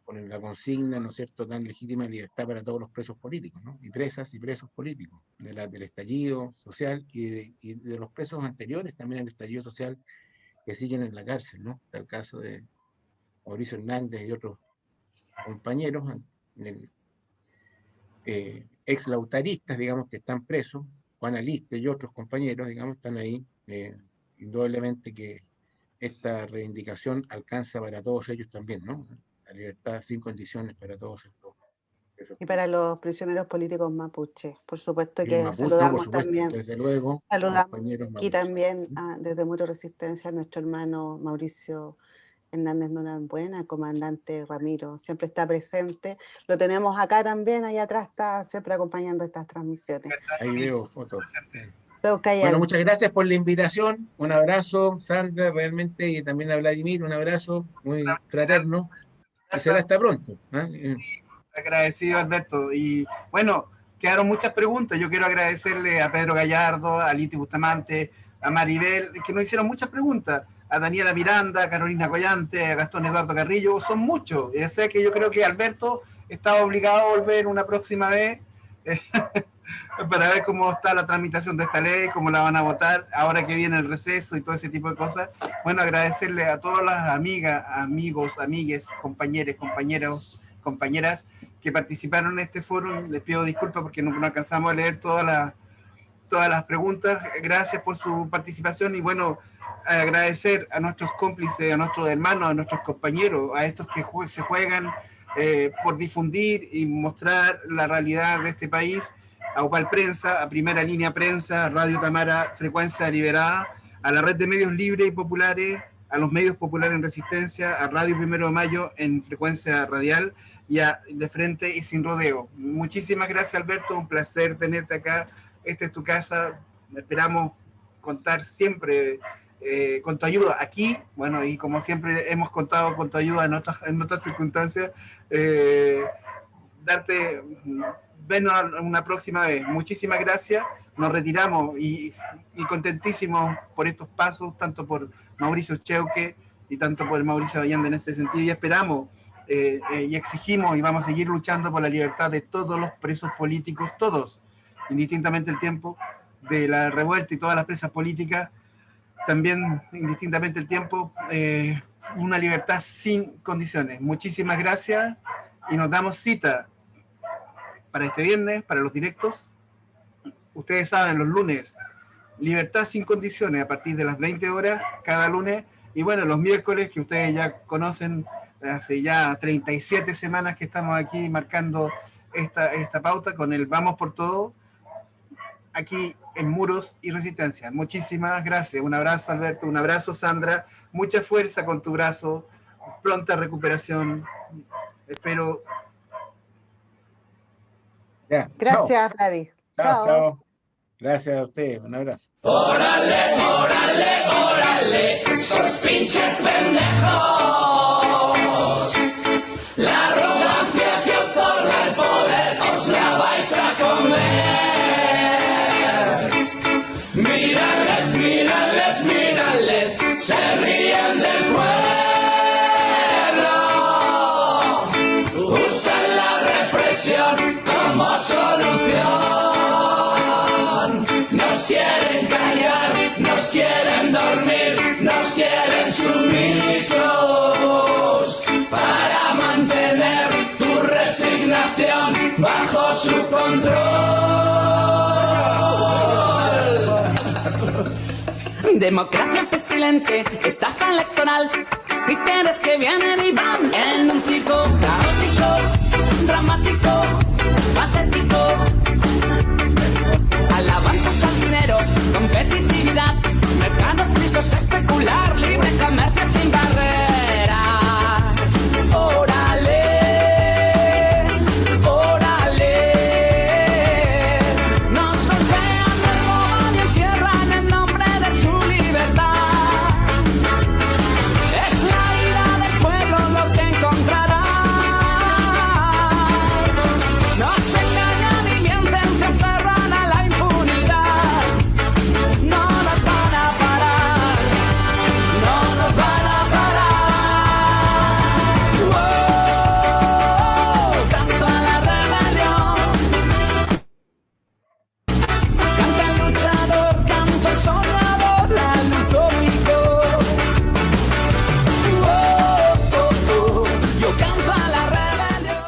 S4: con la consigna, ¿no es cierto?, tan legítima de libertad para todos los presos políticos, ¿no? Y presas y presos políticos, del estallido social y de los presos anteriores también al estallido social que siguen en la cárcel, ¿no? Está el caso de Mauricio Hernández y otros compañeros, exlautaristas, digamos, que están presos, Juan Aliste y otros compañeros, digamos, están ahí, indudablemente que esta reivindicación alcanza para todos ellos también, ¿no? La libertad sin condiciones para todos estos.
S3: Y para los prisioneros políticos mapuches, por supuesto que
S4: Mapuche,
S3: saludamos,
S4: por supuesto,
S3: también.
S4: desde luego,
S3: Saludamos
S4: compañeros
S3: aquí
S4: mapuches.
S3: también desde Muro Resistencia a nuestro hermano Mauricio Hernández Norambuena, el comandante Ramiro, siempre está presente. Lo tenemos acá también, allá atrás está siempre acompañando estas transmisiones.
S4: Ahí veo fotos.
S3: Bueno,
S4: muchas gracias por la invitación. Un abrazo, Sandra, realmente, y también a Vladimir, un abrazo muy fraterno. Y será hasta pronto.
S1: Agradecido, Alberto. Y bueno, quedaron muchas preguntas. Yo quiero agradecerle a Pedro Gallardo, a Liti Bustamante, a Maribel, que nos hicieron muchas preguntas. A Daniela Miranda, a Carolina Collante, a Gastón Eduardo Carrillo. Son muchos. Y sé que yo creo que Alberto está obligado a volver una próxima vez para ver cómo está la tramitación de esta ley, cómo la van a votar, ahora que viene el receso y todo ese tipo de cosas. Bueno, agradecerle a todas las amigas, amigos, amigues, compañeros, compañeras que participaron en este foro. Les pido disculpas porque no alcanzamos a leer todas las preguntas. Gracias por su participación y bueno, agradecer a nuestros cómplices, a nuestros hermanos, a nuestros compañeros, a estos que se juegan por difundir y mostrar la realidad de este país, a Opal Prensa, a Primera Línea Prensa, a Radio Tamara, Frecuencia Liberada, a la red de medios libres y populares, a los medios populares en Resistencia, a Radio 1 de Mayo en frecuencia radial y a De Frente y Sin Rodeo. Muchísimas gracias, Alberto, un placer tenerte acá. Esta es tu casa, esperamos contar siempre con tu ayuda aquí, bueno, y como siempre hemos contado con tu ayuda en otras circunstancias, vernos una próxima vez. Muchísimas gracias, nos retiramos y contentísimos por estos pasos, tanto por Mauricio Cheuque y tanto por Mauricio Allende en este sentido, y esperamos y exigimos y vamos a seguir luchando por la libertad de todos los presos políticos, todos, indistintamente el tiempo, de la revuelta y todas las presas políticas, también indistintamente el tiempo, una libertad sin condiciones. Muchísimas gracias y nos damos cita para este viernes, para los directos. Ustedes saben, los lunes, libertad sin condiciones a partir de las 20 horas cada lunes, y bueno, los miércoles, que ustedes ya conocen, hace ya 37 semanas que estamos aquí marcando esta pauta con el Vamos por Todo, aquí en Muros y Resistencia. Muchísimas gracias. Un abrazo, Alberto. Un abrazo, Sandra. Mucha fuerza con tu brazo. Pronta recuperación. Espero.
S4: Ya,
S3: Gracias, Radi.
S4: Chao, chao. Gracias a ustedes. Un abrazo.
S5: ¡Órale, órale, órale! ¡Esos pinches pendejos! La arrogancia que otorga el poder os la vais a comer. Mírales, mírales, mírales, se ríen del pueblo. Usan la represión como solución. Nos quieren callar, nos quieren dormir, nos quieren sumisos para mantener tu resignación bajo su control. Democracia pestilente, estafa electoral, títeres que vienen y van en un circo.